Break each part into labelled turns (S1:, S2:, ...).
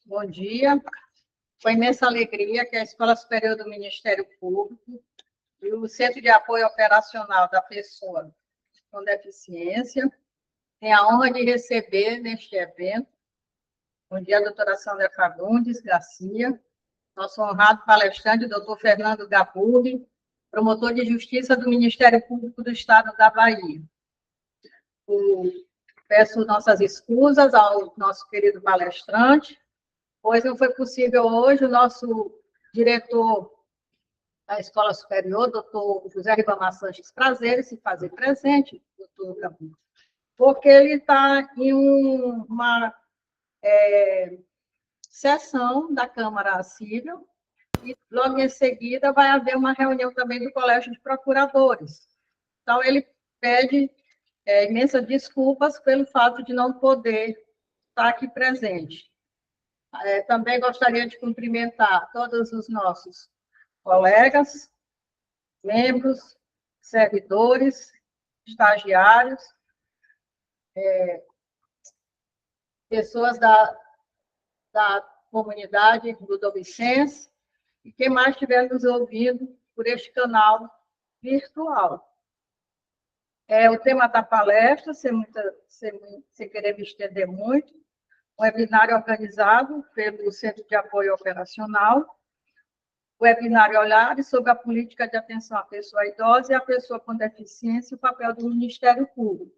S1: Bom dia. Com imensa alegria que a Escola Superior do Ministério Público e o Centro de Apoio Operacional da Pessoa com Deficiência têm a honra de receber neste evento, bom dia, doutora Sandra Fagundes Garcia, nosso honrado palestrante, doutor Fernando Gaburri, promotor de Justiça do Ministério Público do Estado da Bahia. Peço nossas escusas ao nosso querido palestrante, pois não foi possível hoje o nosso diretor da Escola Superior, doutor José Ribamar Sanches Prazeres, se fazer presente, doutor Gaburri, porque ele está em uma sessão da Câmara Civil e logo em seguida vai haver uma reunião também do Colégio de Procuradores. Então, ele pede imensas desculpas pelo fato de não poder estar aqui presente. Também gostaria de cumprimentar todos os nossos colegas, membros, servidores, estagiários, pessoas da comunidade ludovicense e quem mais estiver nos ouvindo por este canal virtual. O tema da palestra, sem querer me estender muito, um webinário organizado pelo Centro de Apoio Operacional, o webinário Olhares sobre a política de atenção à pessoa idosa e à pessoa com deficiência e o papel do Ministério Público.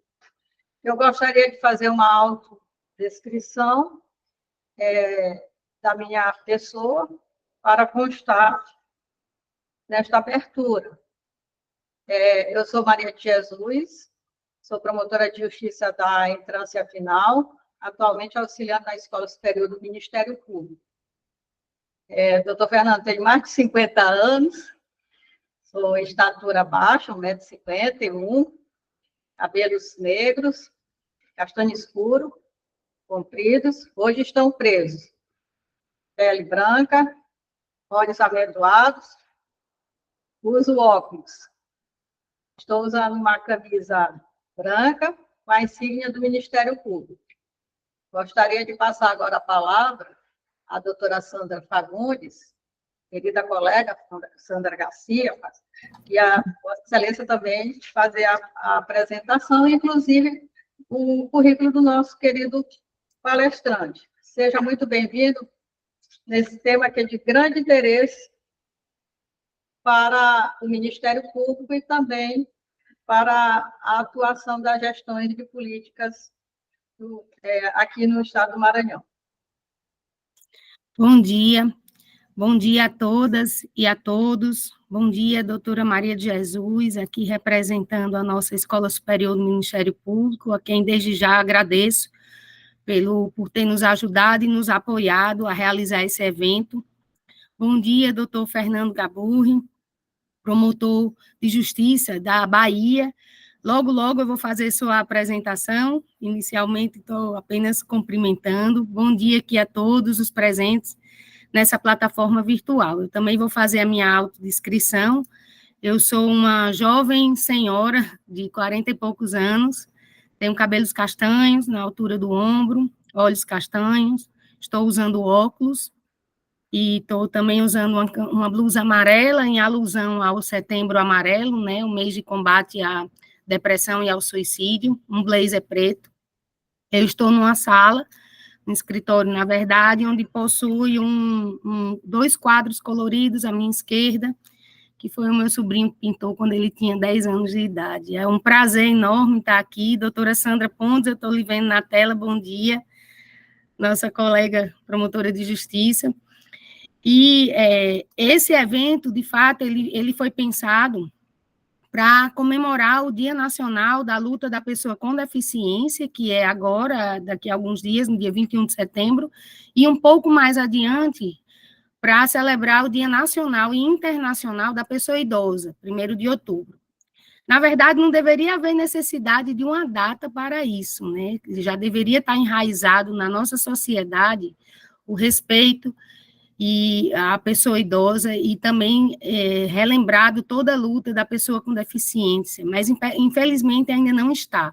S1: Eu gostaria de fazer uma autodescrição da minha pessoa para constar nesta abertura. Eu sou Maria de Jesus, sou promotora de Justiça da Entrância Final, atualmente auxiliando na Escola Superior do Ministério Público. Doutor Fernando tem mais de 50 anos, sou estatura baixa, 1,51 m, cabelos negros, castanho escuro, compridos, hoje estão presos. Pele branca, olhos amendoados, uso óculos. Estou usando uma camisa branca com a insígnia do Ministério Público. Gostaria de passar agora a palavra à doutora Sandra Fagundes, querida colega Sandra Garcia, e a Vossa Excelência também fazer a apresentação, inclusive o currículo do nosso querido palestrante. Seja muito bem-vindo nesse tema que é de grande interesse para o Ministério Público e também para a atuação das gestões de políticas aqui no Estado do Maranhão.
S2: Bom dia a todas e a todos. Bom dia, doutora Maria de Jesus, aqui representando a nossa Escola Superior do Ministério Público, a quem desde já agradeço por ter nos ajudado e nos apoiado a realizar esse evento. Bom dia, doutor Fernando Gaburri, promotor de Justiça da Bahia. Logo eu vou fazer sua apresentação. Inicialmente, estou apenas cumprimentando. Bom dia aqui a todos os presentes nessa plataforma virtual. Eu também vou fazer a minha autodescrição. Eu sou uma jovem senhora de 40 e poucos anos, tenho cabelos castanhos na altura do ombro, olhos castanhos, estou usando óculos e estou também usando uma blusa amarela em alusão ao Setembro Amarelo, né, o mês de combate à depressão e ao suicídio, um blazer preto. Eu estou numa sala, um escritório, na verdade, onde possui dois quadros coloridos à minha esquerda, que foi o meu sobrinho que pintou quando ele tinha 10 anos de idade. É um prazer enorme estar aqui. Doutora Sandra Pontes, eu estou lhe vendo na tela, bom dia, nossa colega promotora de Justiça. E esse evento, de fato, ele foi pensado para comemorar o Dia Nacional da Luta da Pessoa com Deficiência, que é agora, daqui a alguns dias, no dia 21 de setembro, e um pouco mais adiante, para celebrar o Dia Nacional e Internacional da Pessoa Idosa, 1º de outubro. Na verdade, não deveria haver necessidade de uma data para isso, né? Já deveria estar enraizado na nossa sociedade o respeito e a pessoa idosa, e também relembrado toda a luta da pessoa com deficiência, mas infelizmente ainda não está.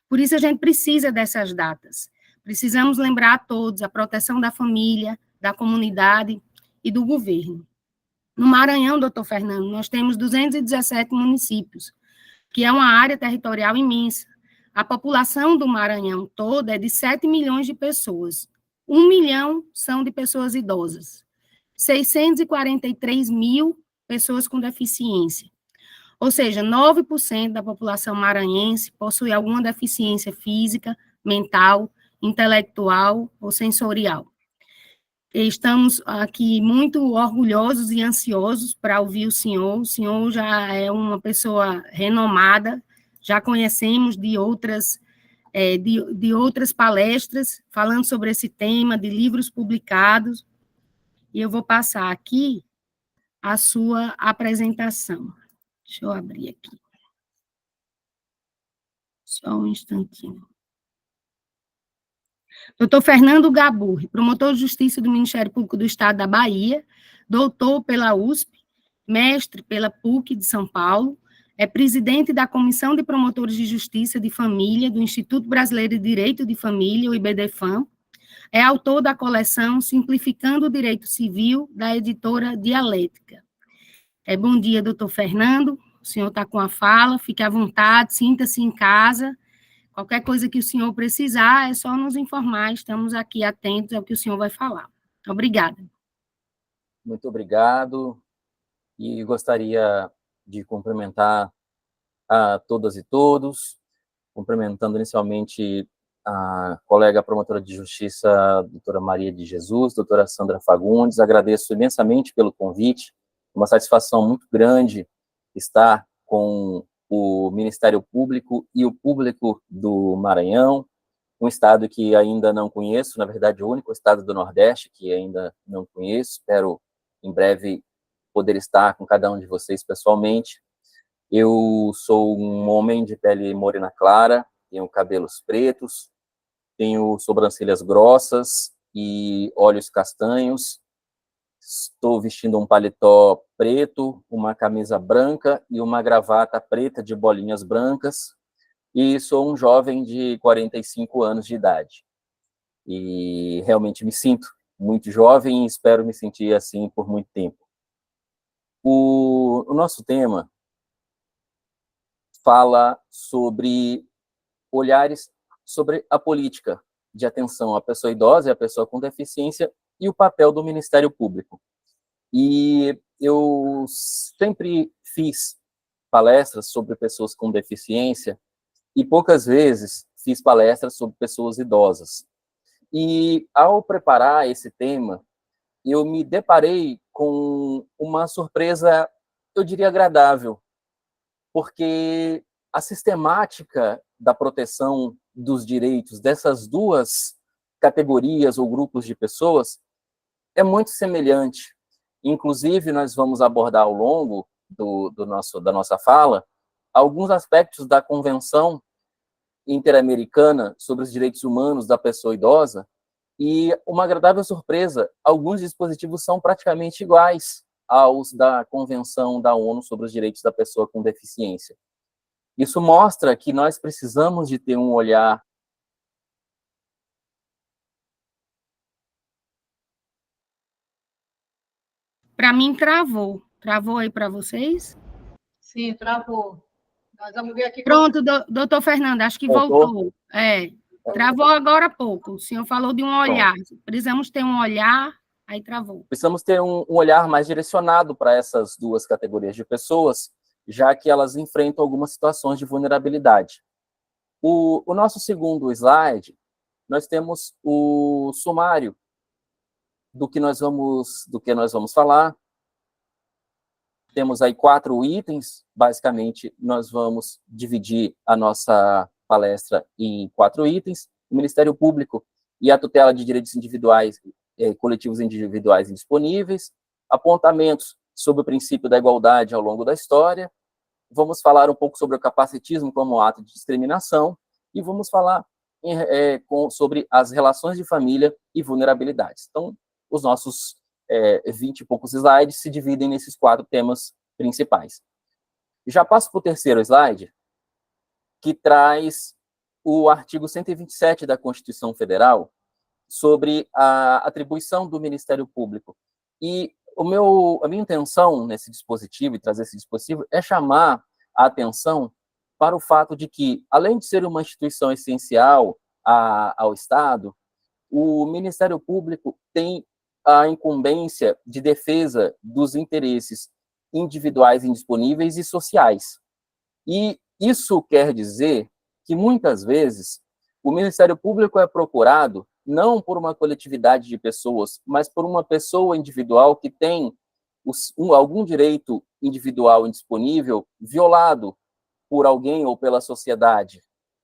S2: Por isso a gente precisa dessas datas, Precisamos lembrar a todos a proteção da família, da comunidade e do governo. No Maranhão, doutor Fernando, nós temos 217 municípios, que é uma área territorial imensa. A população do Maranhão toda é de 7 milhões de pessoas. 1 milhão são de pessoas idosas. 643 mil pessoas com deficiência. Ou seja, 9% da população maranhense possui alguma deficiência física, mental, intelectual ou sensorial. Estamos aqui muito orgulhosos e ansiosos para ouvir o senhor. O senhor já é uma pessoa renomada, já conhecemos de outras palestras falando sobre esse tema, de livros publicados, e eu vou passar aqui a sua apresentação. Deixa eu abrir aqui. Só um instantinho. Doutor Fernando Gaburri, promotor de Justiça do Ministério Público do Estado da Bahia, doutor pela USP, mestre pela PUC de São Paulo, é presidente da Comissão de Promotores de Justiça de Família do Instituto Brasileiro de Direito de Família, o IBDFAM, é autor da coleção Simplificando o Direito Civil, da editora Dialética. Bom dia, doutor Fernando, o senhor está com a fala, fique à vontade, sinta-se em casa. Qualquer coisa que o senhor precisar, é só nos informar, estamos aqui atentos ao que o senhor vai falar. Obrigada.
S3: Muito obrigado, e gostaria de cumprimentar a todas e todos, cumprimentando inicialmente a colega promotora de justiça, doutora Maria de Jesus, doutora Sandra Fagundes, agradeço imensamente pelo convite, uma satisfação muito grande estar com o Ministério Público e o público do Maranhão, um estado que ainda não conheço, na verdade, o único estado do Nordeste que ainda não conheço, espero em breve poder estar com cada um de vocês pessoalmente. Eu sou um homem de pele morena clara, tenho cabelos pretos, tenho sobrancelhas grossas e olhos castanhos, estou vestindo um paletó preto, uma camisa branca e uma gravata preta de bolinhas brancas, e sou um jovem de 45 anos de idade. E realmente me sinto muito jovem e espero me sentir assim por muito tempo. O nosso tema fala sobre olhares sobre a política de atenção à pessoa idosa e à pessoa com deficiência e o papel do Ministério Público. E eu sempre fiz palestras sobre pessoas com deficiência e poucas vezes fiz palestras sobre pessoas idosas. E ao preparar esse tema, eu me deparei com uma surpresa, eu diria, agradável, porque a sistemática da proteção dos direitos dessas duas categorias ou grupos de pessoas é muito semelhante. Inclusive, nós vamos abordar ao longo da nossa fala alguns aspectos da Convenção Interamericana sobre os Direitos Humanos da Pessoa Idosa, e uma agradável surpresa, alguns dispositivos são praticamente iguais aos da Convenção da ONU sobre os Direitos da Pessoa com Deficiência. Isso mostra que nós precisamos de ter um olhar
S2: Para mim, travou. Travou aí para vocês?
S1: Sim, travou. Nós vamos ver aqui.
S2: Pronto, doutor Fernando, acho que voltou. Travou agora há pouco. O senhor falou de um olhar. Pronto. Precisamos ter um olhar, aí travou.
S3: Precisamos ter um olhar mais direcionado para essas duas categorias de pessoas, já que elas enfrentam algumas situações de vulnerabilidade. O nosso segundo slide, nós temos o sumário do que nós vamos falar. Temos aí 4 itens, basicamente nós vamos dividir a nossa palestra em 4 itens: o Ministério Público e a tutela de direitos individuais, coletivos individuais indisponíveis, apontamentos sobre o princípio da igualdade ao longo da história, vamos falar um pouco sobre o capacitismo como ato de discriminação, e vamos falar sobre as relações de família e vulnerabilidades. Então, os nossos 20 e poucos slides se dividem nesses 4 temas principais. Já passo para o terceiro slide, que traz o artigo 127 da Constituição Federal sobre a atribuição do Ministério Público. E a minha intenção nesse dispositivo, e trazer esse dispositivo, é chamar a atenção para o fato de que, além de ser uma instituição essencial ao Estado, o Ministério Público tem a incumbência de defesa dos interesses individuais indisponíveis e sociais. E isso quer dizer que, muitas vezes, o Ministério Público é procurado não por uma coletividade de pessoas, mas por uma pessoa individual que tem algum direito individual indisponível violado por alguém ou pela sociedade.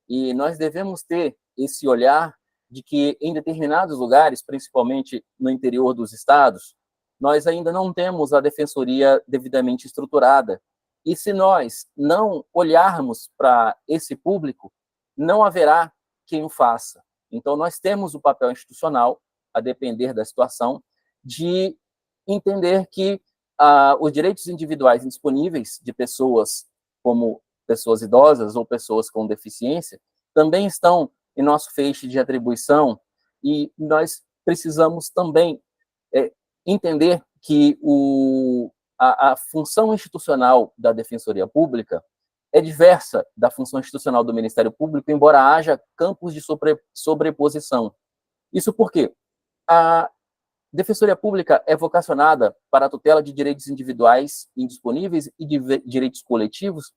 S3: E nós devemos ter esse olhar de que, em determinados lugares, principalmente no interior dos estados, nós ainda não temos a defensoria devidamente estruturada. E se nós não olharmos para esse público, não haverá quem o faça. Então, nós temos o papel institucional, a depender da situação, de entender que os direitos individuais indisponíveis de pessoas como pessoas idosas ou pessoas com deficiência também estão em nosso feixe de atribuição, e nós precisamos também entender que a função institucional da Defensoria Pública é diversa da função institucional do Ministério Público, embora haja campos de sobreposição. Isso porque a Defensoria Pública é vocacionada para a tutela de direitos individuais indisponíveis e de direitos coletivos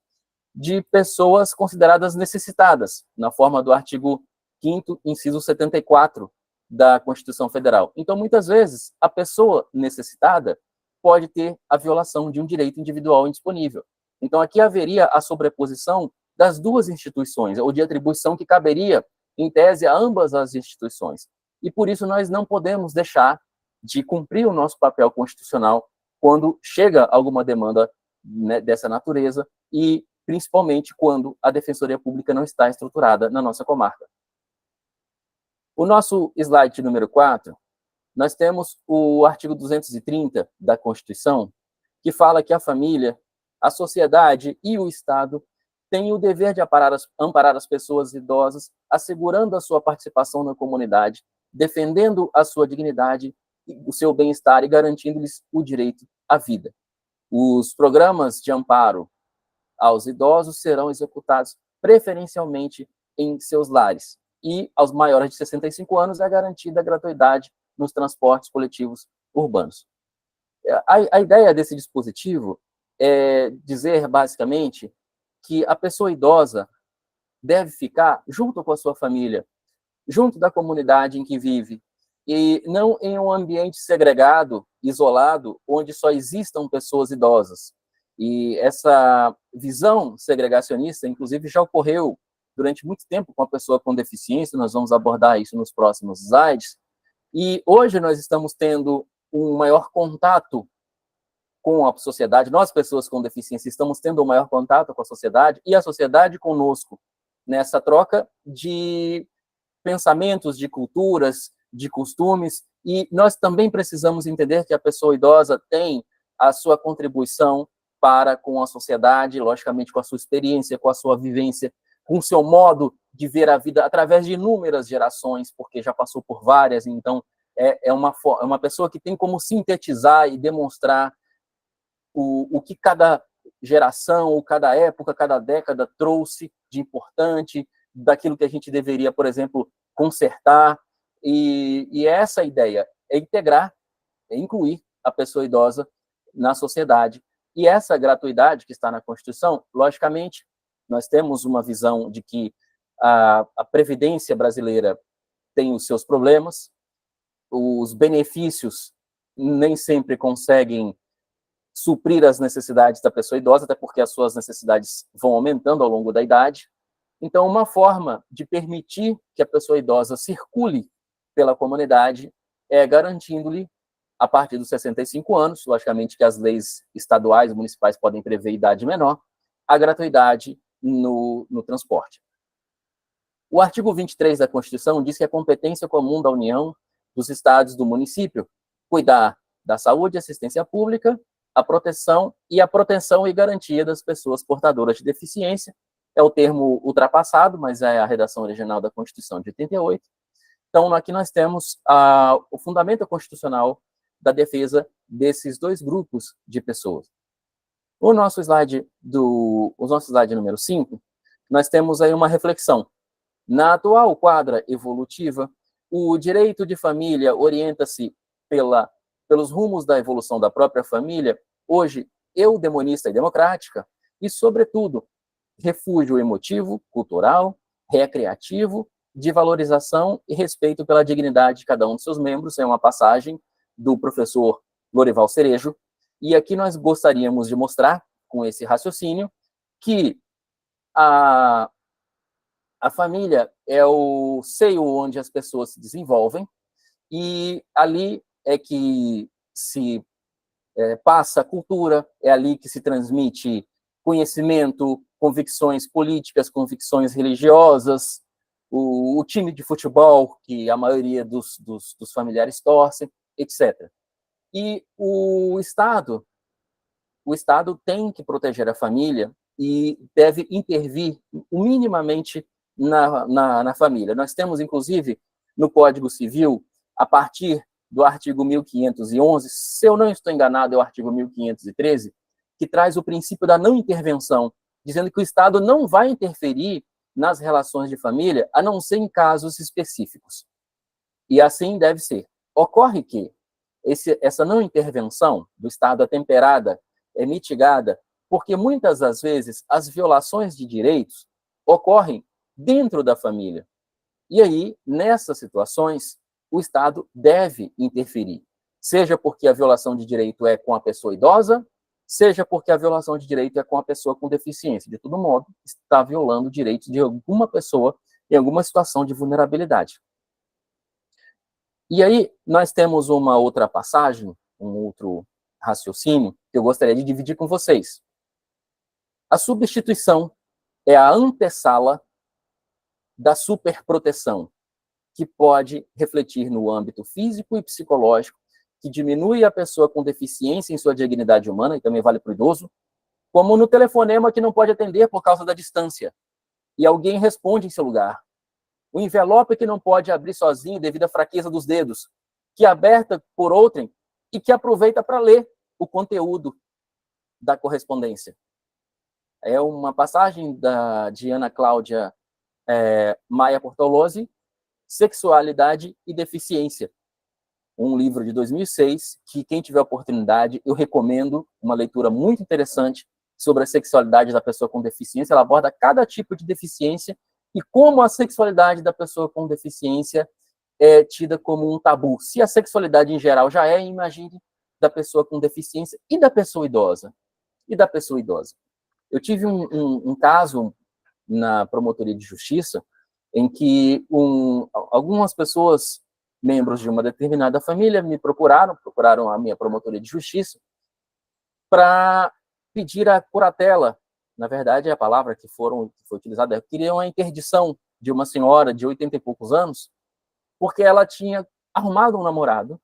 S3: de pessoas consideradas necessitadas, na forma do artigo 5º, inciso 74 da Constituição Federal. Então, muitas vezes, a pessoa necessitada pode ter a violação de um direito individual indisponível. Então, aqui haveria a sobreposição das duas instituições, ou de atribuição que caberia, em tese, a ambas as instituições. E, por isso, nós não podemos deixar de cumprir o nosso papel constitucional quando chega alguma demanda, né, dessa natureza, e principalmente quando a Defensoria Pública não está estruturada na nossa comarca. O nosso slide número 4, nós temos o artigo 230 da Constituição, que fala que a família, a sociedade e o Estado têm o dever de amparar as pessoas idosas, assegurando a sua participação na comunidade, defendendo a sua dignidade, o seu bem-estar e garantindo-lhes o direito à vida. Os programas de amparo aos idosos serão executados preferencialmente em seus lares, e aos maiores de 65 anos é garantida a gratuidade nos transportes coletivos urbanos. A ideia desse dispositivo é dizer, basicamente, que a pessoa idosa deve ficar junto com a sua família, junto da comunidade em que vive, e não em um ambiente segregado, isolado, onde só existam pessoas idosas. E essa visão segregacionista, inclusive, já ocorreu durante muito tempo com a pessoa com deficiência, nós vamos abordar isso nos próximos slides, e hoje nós estamos tendo um maior contato com a sociedade, nós, pessoas com deficiência, estamos tendo um maior contato com a sociedade, e a sociedade conosco, nessa troca de pensamentos, de culturas, de costumes, e nós também precisamos entender que a pessoa idosa tem a sua contribuição para com a sociedade, logicamente com a sua experiência, com a sua vivência, com o seu modo de ver a vida através de inúmeras gerações, porque já passou por várias, então é uma pessoa que tem como sintetizar e demonstrar o que cada geração, ou cada época, cada década trouxe de importante, daquilo que a gente deveria, por exemplo, consertar, e essa ideia é integrar, é incluir a pessoa idosa na sociedade. E essa gratuidade que está na Constituição, logicamente, nós temos uma visão de que a Previdência brasileira tem os seus problemas, os benefícios nem sempre conseguem suprir as necessidades da pessoa idosa, até porque as suas necessidades vão aumentando ao longo da idade. Então, uma forma de permitir que a pessoa idosa circule pela comunidade é garantindo-lhe, a partir dos 65 anos, logicamente que as leis estaduais e municipais podem prever idade menor, a gratuidade no transporte. O artigo 23 da Constituição diz que é competência comum da União, dos estados, do município, cuidar da saúde e assistência pública, a proteção e garantia das pessoas portadoras de deficiência, é o termo ultrapassado, mas é a redação original da Constituição de 88. Então, aqui nós temos o fundamento constitucional da defesa desses dois grupos de pessoas. O nosso slide número 5, nós temos aí uma reflexão. Na atual quadra evolutiva, o direito de família orienta-se pelos rumos da evolução da própria família, hoje eudemonista e democrática, e, sobretudo, refúgio emotivo, cultural, recreativo, de valorização e respeito pela dignidade de cada um de seus membros. É uma passagem do professor Lorival Cerejo, e aqui nós gostaríamos de mostrar, com esse raciocínio, que a família é o seio onde as pessoas se desenvolvem, e ali é que se passa a cultura, é ali que se transmite conhecimento, convicções políticas, convicções religiosas, o time de futebol que a maioria dos familiares torcem, etc. E o Estado tem que proteger a família e deve intervir minimamente na família. Nós temos, inclusive, no Código Civil, a partir do artigo 1511, se eu não estou enganado, é o artigo 1513, que traz o princípio da não intervenção, dizendo que o Estado não vai interferir nas relações de família, a não ser em casos específicos. E assim deve ser. Ocorre que essa não intervenção do Estado é temperada, é mitigada, porque muitas das vezes as violações de direitos ocorrem dentro da família. E aí, nessas situações, o Estado deve interferir, seja porque a violação de direito é com a pessoa idosa, seja porque a violação de direito é com a pessoa com deficiência. De todo modo, está violando direitos de alguma pessoa em alguma situação de vulnerabilidade. E aí, nós temos uma outra passagem, um outro raciocínio, que eu gostaria de dividir com vocês. A substituição é a antessala da superproteção, que pode refletir no âmbito físico e psicológico, que diminui a pessoa com deficiência em sua dignidade humana, e também vale para o idoso, como no telefonema que não pode atender por causa da distância, e alguém responde em seu lugar. O envelope que não pode abrir sozinho devido à fraqueza dos dedos, que é aberta por outrem e que aproveita para ler o conteúdo da correspondência. É uma passagem de Ana Cláudia Maia Portolozzi, Sexualidade e Deficiência, um livro de 2006, que quem tiver oportunidade, eu recomendo, uma leitura muito interessante sobre a sexualidade da pessoa com deficiência. Ela aborda cada tipo de deficiência e como a sexualidade da pessoa com deficiência é tida como um tabu. Se a sexualidade em geral já é, imagine da pessoa com deficiência e da pessoa idosa. Eu tive um caso na Promotoria de Justiça em que algumas pessoas, membros de uma determinada família, me procuraram a minha Promotoria de Justiça para pedir a curatela. Na verdade, é a palavra que foi utilizada. Queriam a interdição de uma senhora de 80 e poucos anos, porque ela tinha arrumado um namorado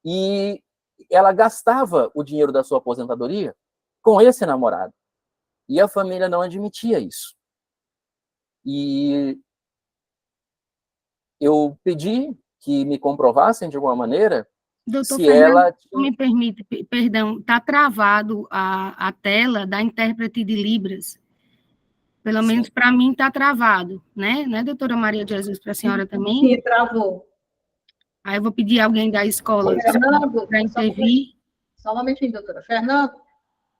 S3: e ela gastava o dinheiro da sua aposentadoria com esse namorado. E a família não admitia isso. E eu pedi que me comprovassem de alguma maneira.
S2: Doutor
S3: se
S2: Fernando,
S3: ela tinha...
S2: me permite, perdão, está travado a tela da intérprete de Libras. Pelo menos para mim está travado, né, doutora Maria de Jesus, para a senhora também?
S1: Sim, travou.
S2: Aí eu vou pedir alguém da escola para intervir.
S1: Só um momentinho, doutora. Fernando,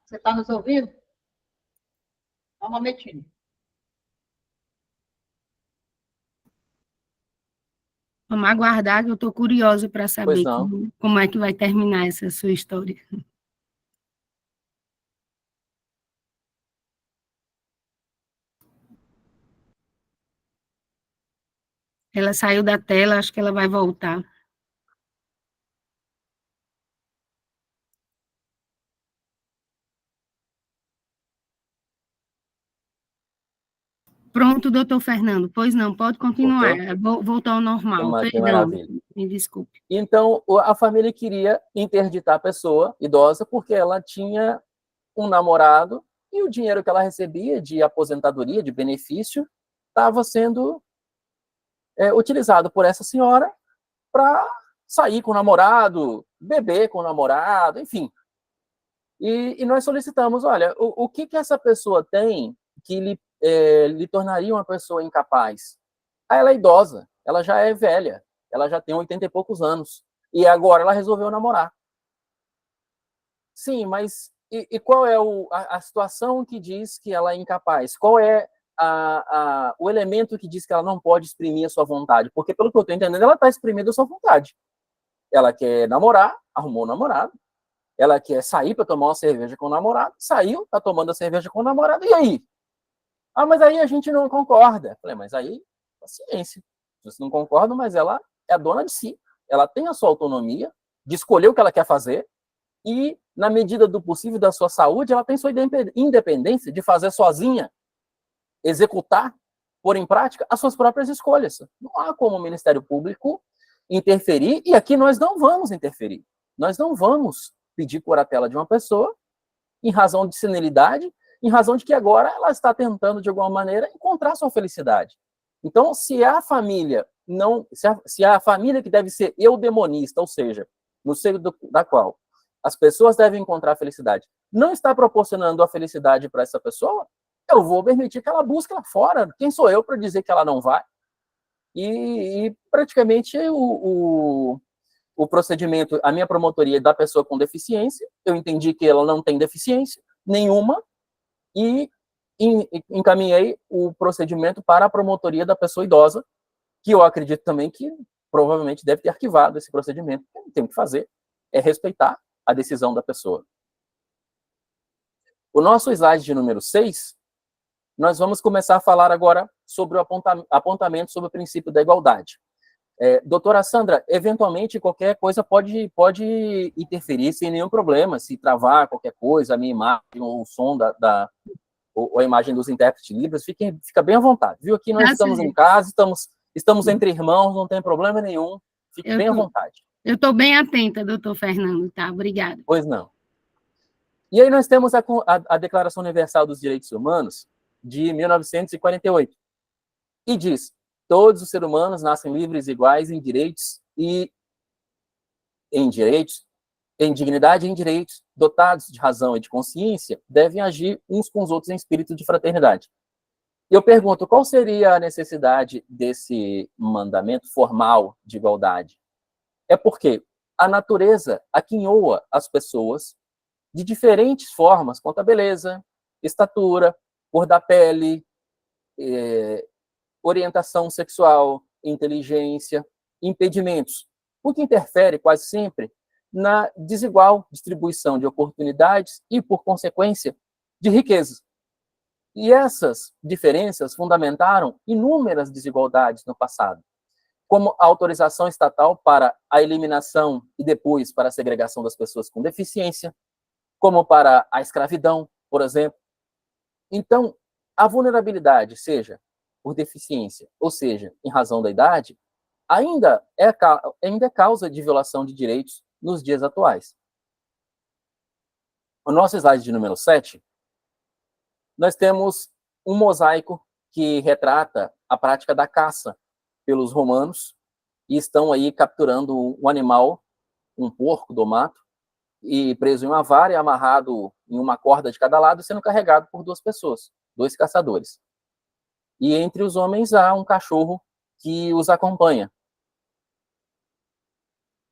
S1: você está nos ouvindo? Só um momentinho.
S2: Vamos aguardar, que eu estou curiosa para saber
S3: Pois não.
S2: como é que vai terminar essa sua história. Ela saiu da tela, acho que ela vai voltar. Pronto, doutor Fernando. Pois não, pode continuar. Voltou ao normal.
S3: Que
S2: Perdão,
S3: maravilha.
S2: me desculpe.
S3: Então, a família queria interditar a pessoa idosa porque ela tinha um namorado e o dinheiro que ela recebia de aposentadoria, de benefício, estava sendo utilizado por essa senhora para sair com o namorado, beber com o namorado, enfim. E nós solicitamos, olha, o que essa pessoa tem que lhe tornaria uma pessoa incapaz? Ela é idosa, ela já é velha, ela já tem 80 e poucos anos, e agora ela resolveu namorar. Sim, mas e qual é a situação que diz que ela é incapaz? Qual é o elemento que diz que ela não pode exprimir a sua vontade? Porque, pelo que eu estou entendendo, ela está exprimindo a sua vontade. Ela quer namorar, arrumou um namorado. Ela quer sair para tomar uma cerveja com o namorado, saiu, está tomando a cerveja com o namorado, e aí? Ah, mas aí a gente não concorda. Falei, mas aí, paciência. Vocês não concordam, mas ela é a dona de si. Ela tem a sua autonomia de escolher o que ela quer fazer e, na medida do possível da sua saúde, ela tem sua independência de fazer sozinha, executar, pôr em prática as suas próprias escolhas. Não há como o Ministério Público interferir, e aqui nós não vamos interferir. Nós não vamos pedir curatela de uma pessoa em razão de senilidade, em razão de que agora ela está tentando, de alguma maneira, encontrar sua felicidade. Então, se a família se a família que deve ser eudemonista, ou seja, no seio da qual as pessoas devem encontrar a felicidade, não está proporcionando a felicidade para essa pessoa, eu vou permitir que ela busque lá fora. Quem sou eu para dizer que ela não vai? E praticamente o procedimento, a minha promotoria da pessoa com deficiência, eu entendi que ela não tem deficiência nenhuma e encaminhei o procedimento para a promotoria da pessoa idosa, que eu acredito também que provavelmente deve ter arquivado esse procedimento. O que tem que fazer é respeitar a decisão da pessoa. O nosso slide de número 6, nós vamos começar a falar agora sobre o apontamento sobre o princípio da igualdade. Doutora Sandra, eventualmente qualquer coisa pode interferir sem nenhum problema, se travar qualquer coisa, a minha imagem ou o som ou a imagem dos intérpretes de Libras, fica bem à vontade, viu? Aqui nós estamos em casa, estamos entre irmãos, não tem problema nenhum, fique bem à vontade.
S2: Eu estou bem atenta, doutor Fernando, tá? Obrigada.
S3: Pois não. E aí nós temos a Declaração Universal dos Direitos Humanos de 1948, e diz: todos os seres humanos nascem livres e iguais em direitos em dignidade e em direitos, dotados de razão e de consciência, devem agir uns com os outros em espírito de fraternidade. Eu pergunto, qual seria a necessidade desse mandamento formal de igualdade? É porque a natureza aquinhoa as pessoas de diferentes formas, quanto à beleza, estatura, cor da pele, orientação sexual, inteligência, impedimentos, o que interfere quase sempre na desigual distribuição de oportunidades e, por consequência, de riquezas. E essas diferenças fundamentaram inúmeras desigualdades no passado, como a autorização estatal para a eliminação e depois para a segregação das pessoas com deficiência, como para a escravidão, por exemplo. Então, a vulnerabilidade, seja por deficiência, ou seja, em razão da idade, ainda é causa de violação de direitos nos dias atuais. O nosso slide de número 7, nós temos um mosaico que retrata a prática da caça pelos romanos, e estão aí capturando um animal, um porco do mato, e preso em uma vara e amarrado em uma corda de cada lado, sendo carregado por 2 pessoas, 2 caçadores. E entre os homens há um cachorro que os acompanha.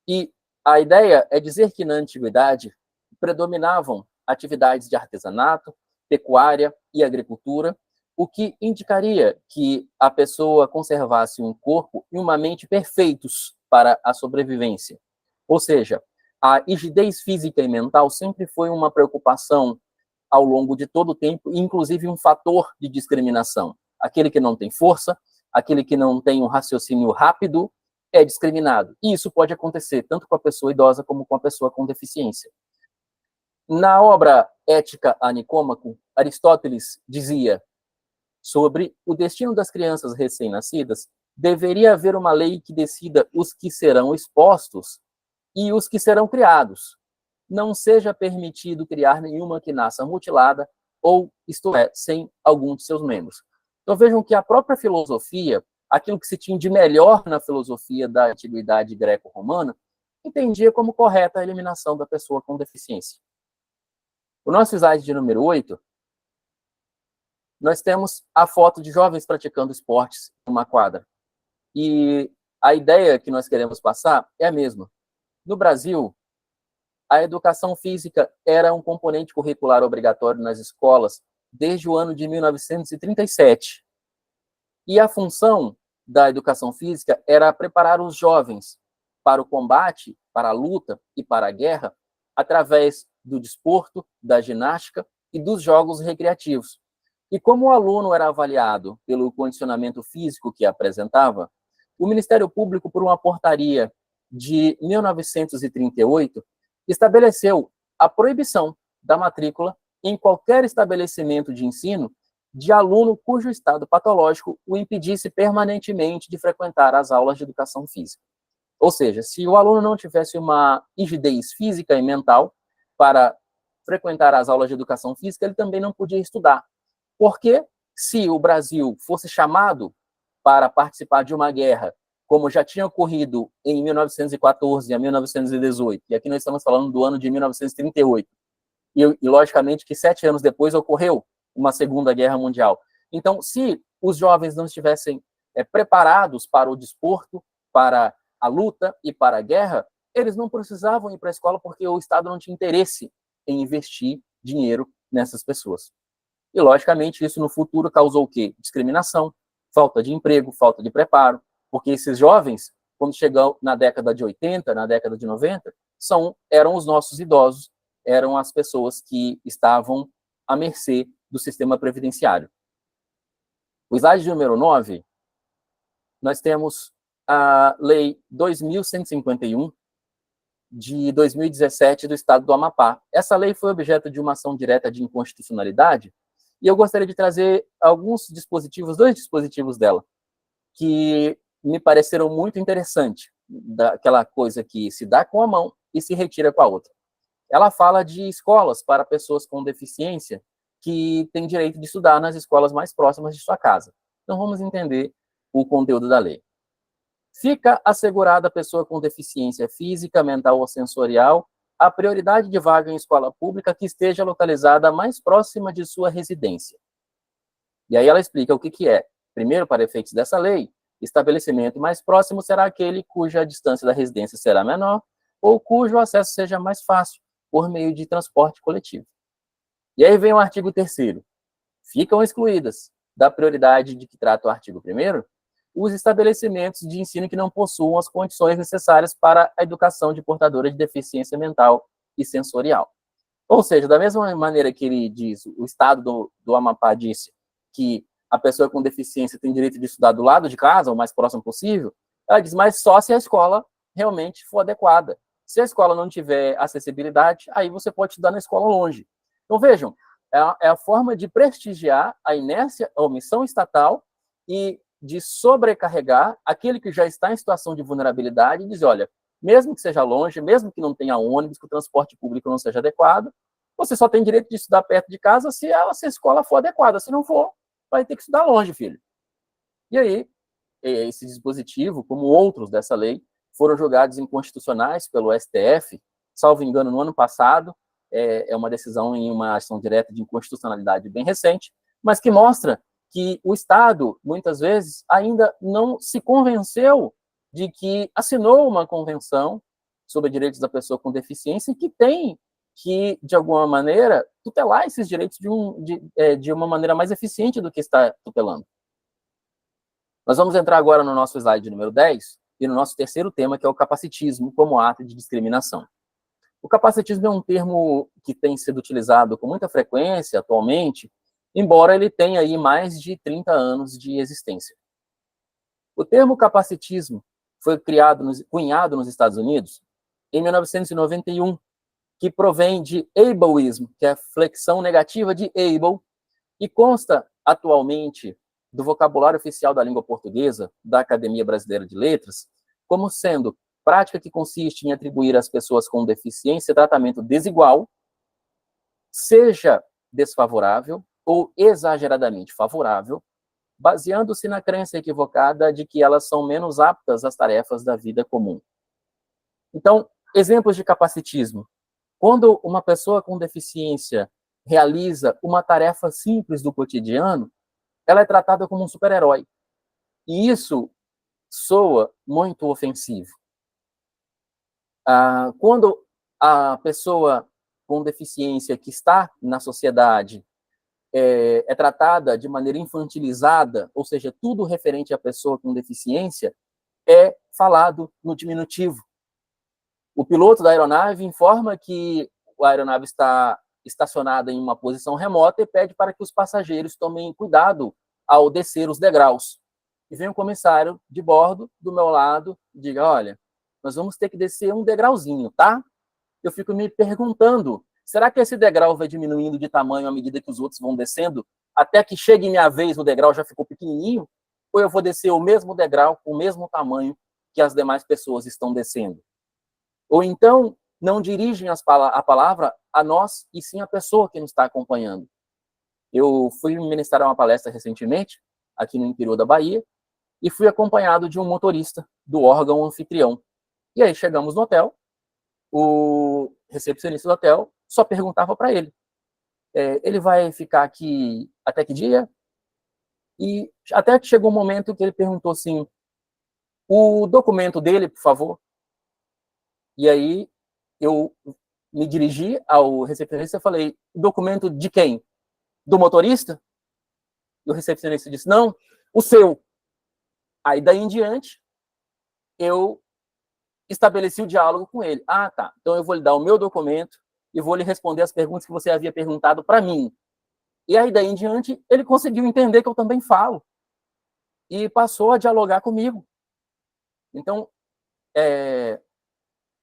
S3: E a ideia é dizer que na antiguidade predominavam atividades de artesanato, pecuária e agricultura, o que indicaria que a pessoa conservasse um corpo e uma mente perfeitos para a sobrevivência. Ou seja, a rigidez física e mental sempre foi uma preocupação ao longo de todo o tempo, inclusive um fator de discriminação. Aquele que não tem força, aquele que não tem um raciocínio rápido, é discriminado. E isso pode acontecer tanto com a pessoa idosa como com a pessoa com deficiência. Na obra Ética a Nicômaco, Aristóteles dizia sobre o destino das crianças recém-nascidas: deveria haver uma lei que decida os que serão expostos e os que serão criados. Não seja permitido criar nenhuma que nasça mutilada ou, isto é, sem algum de seus membros. Então vejam que a própria filosofia, aquilo que se tinha de melhor na filosofia da antiguidade greco-romana, entendia como correta a eliminação da pessoa com deficiência. O nosso slide de número 8, nós temos a foto de jovens praticando esportes em uma quadra. E a ideia que nós queremos passar é a mesma. No Brasil, a educação física era um componente curricular obrigatório nas escolas desde o ano de 1937. E a função da educação física era preparar os jovens para o combate, para a luta e para a guerra, através do desporto, da ginástica e dos jogos recreativos. E como o aluno era avaliado pelo condicionamento físico que apresentava, o Ministério Público, por uma portaria de 1938, estabeleceu a proibição da matrícula em qualquer estabelecimento de ensino de aluno cujo estado patológico o impedisse permanentemente de frequentar as aulas de educação física. Ou seja, se o aluno não tivesse uma rigidez física e mental para frequentar as aulas de educação física, ele também não podia estudar. Porque se o Brasil fosse chamado para participar de uma guerra, como já tinha ocorrido em 1914 a 1918, e aqui nós estamos falando do ano de 1938, e logicamente que 7 anos depois ocorreu uma Segunda Guerra Mundial. Então, se os jovens não estivessem preparados para o desporto, para a luta e para a guerra, eles não precisavam ir para a escola porque o Estado não tinha interesse em investir dinheiro nessas pessoas. E, logicamente, isso no futuro causou o quê? Discriminação, falta de emprego, falta de preparo, porque esses jovens, quando chegam na década de 80, na década de 90, eram os nossos idosos, eram as pessoas que estavam à mercê do sistema previdenciário. O slide número 9, nós temos a Lei 2.151, de 2017, do Estado do Amapá. Essa lei foi objeto de uma ação direta de inconstitucionalidade, e eu gostaria de trazer alguns dispositivos, 2 dispositivos dela, que me pareceram muito interessantes, daquela coisa que se dá com a mão e se retira com a outra. Ela fala de escolas para pessoas com deficiência que têm direito de estudar nas escolas mais próximas de sua casa. Então, vamos entender o conteúdo da lei. Fica assegurada a pessoa com deficiência física, mental ou sensorial a prioridade de vaga em escola pública que esteja localizada mais próxima de sua residência. E aí ela explica o que é. Primeiro, para efeitos dessa lei, estabelecimento mais próximo será aquele cuja distância da residência será menor ou cujo acesso seja mais fácil por meio de transporte coletivo. E aí vem o artigo 3º. Ficam excluídas da prioridade de que trata o artigo 1º os estabelecimentos de ensino que não possuam as condições necessárias para a educação de portadores de deficiência mental e sensorial. Ou seja, da mesma maneira que ele diz, o Estado do Amapá disse que a pessoa com deficiência tem direito de estudar do lado de casa, o mais próximo possível, ela diz, mas só se a escola realmente for adequada. Se a escola não tiver acessibilidade, aí você pode estudar na escola longe. Então, vejam, é a forma de prestigiar a inércia, a omissão estatal e de sobrecarregar aquele que já está em situação de vulnerabilidade e dizer, olha, mesmo que seja longe, mesmo que não tenha ônibus, que o transporte público não seja adequado, você só tem direito de estudar perto de casa se a escola for adequada. Se não for, vai ter que estudar longe, filho. E aí, esse dispositivo, como outros dessa lei, foram julgados inconstitucionais pelo STF, salvo engano, no ano passado. É uma decisão em uma ação direta de inconstitucionalidade bem recente, mas que mostra que o Estado, muitas vezes, ainda não se convenceu de que assinou uma convenção sobre direitos da pessoa com deficiência e que tem que, de alguma maneira, tutelar esses direitos de uma maneira mais eficiente do que está tutelando. Nós vamos entrar agora no nosso slide número 10 e no nosso 3º tema, que é o capacitismo como ato de discriminação. O capacitismo é um termo que tem sido utilizado com muita frequência atualmente, embora ele tenha aí mais de 30 anos de existência. O termo capacitismo foi cunhado nos Estados Unidos em 1991, que provém de ableism, que é a flexão negativa de able, e consta atualmente do vocabulário oficial da língua portuguesa, da Academia Brasileira de Letras, como sendo prática que consiste em atribuir às pessoas com deficiência tratamento desigual, seja desfavorável ou exageradamente favorável, baseando-se na crença equivocada de que elas são menos aptas às tarefas da vida comum. Então, exemplos de capacitismo. Quando uma pessoa com deficiência realiza uma tarefa simples do cotidiano, ela é tratada como um super-herói. E isso soa muito ofensivo. Quando a pessoa com deficiência que está na sociedade é tratada de maneira infantilizada, ou seja, tudo referente à pessoa com deficiência, é falado no diminutivo. O piloto da aeronave informa que a aeronave está estacionada em uma posição remota e pede para que os passageiros tomem cuidado ao descer os degraus. E vem o comissário de bordo do meu lado e diga, olha, nós vamos ter que descer um degrauzinho, tá? Eu fico me perguntando, será que esse degrau vai diminuindo de tamanho à medida que os outros vão descendo, até que chegue minha vez, o degrau já ficou pequenininho? Ou eu vou descer o mesmo degrau com o mesmo tamanho que as demais pessoas estão descendo? Ou então, não dirigem a palavra a nós, e sim a pessoa que nos está acompanhando. Eu fui ministrar uma palestra recentemente, aqui no interior da Bahia, e fui acompanhado de um motorista do órgão anfitrião. E aí chegamos no hotel, o recepcionista do hotel só perguntava para ele, ele vai ficar aqui até que dia? E até que chegou um momento que ele perguntou assim, o documento dele, por favor. E aí eu me dirigi ao recepcionista e falei, documento de quem? Do motorista? E o recepcionista disse, não, o seu. Aí daí em diante, eu estabeleci o diálogo com ele. Ah, tá, então eu vou lhe dar o meu documento e vou lhe responder as perguntas que você havia perguntado para mim. E aí daí em diante, ele conseguiu entender que eu também falo. E passou a dialogar comigo. Então,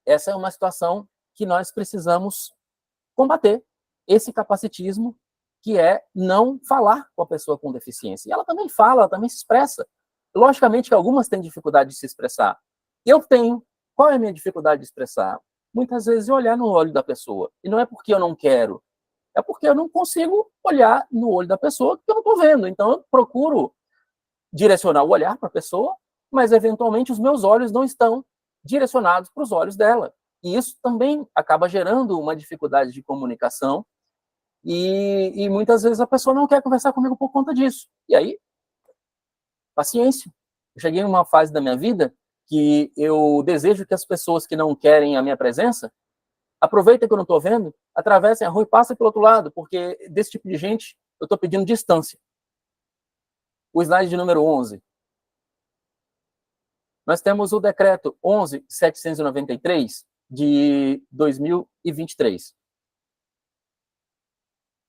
S3: essa é uma situação que nós precisamos combater. Esse capacitismo que é não falar com a pessoa com deficiência. E ela também fala, ela também se expressa. Logicamente que algumas têm dificuldade de se expressar. Eu tenho. Qual é a minha dificuldade de expressar? Muitas vezes olhar no olho da pessoa. E não é porque eu não quero, é porque eu não consigo olhar no olho da pessoa que eu não estou vendo. Então eu procuro direcionar o olhar para a pessoa, mas eventualmente os meus olhos não estão direcionados para os olhos dela. E isso também acaba gerando uma dificuldade de comunicação e muitas vezes a pessoa não quer conversar comigo por conta disso. E aí, paciência. Eu cheguei em uma fase da minha vida que eu desejo que as pessoas que não querem a minha presença aproveitem que eu não estou vendo, atravessem a rua e passem pelo outro lado, porque desse tipo de gente eu estou pedindo distância. O slide de número 11. Nós temos o decreto 11.793 de 2023.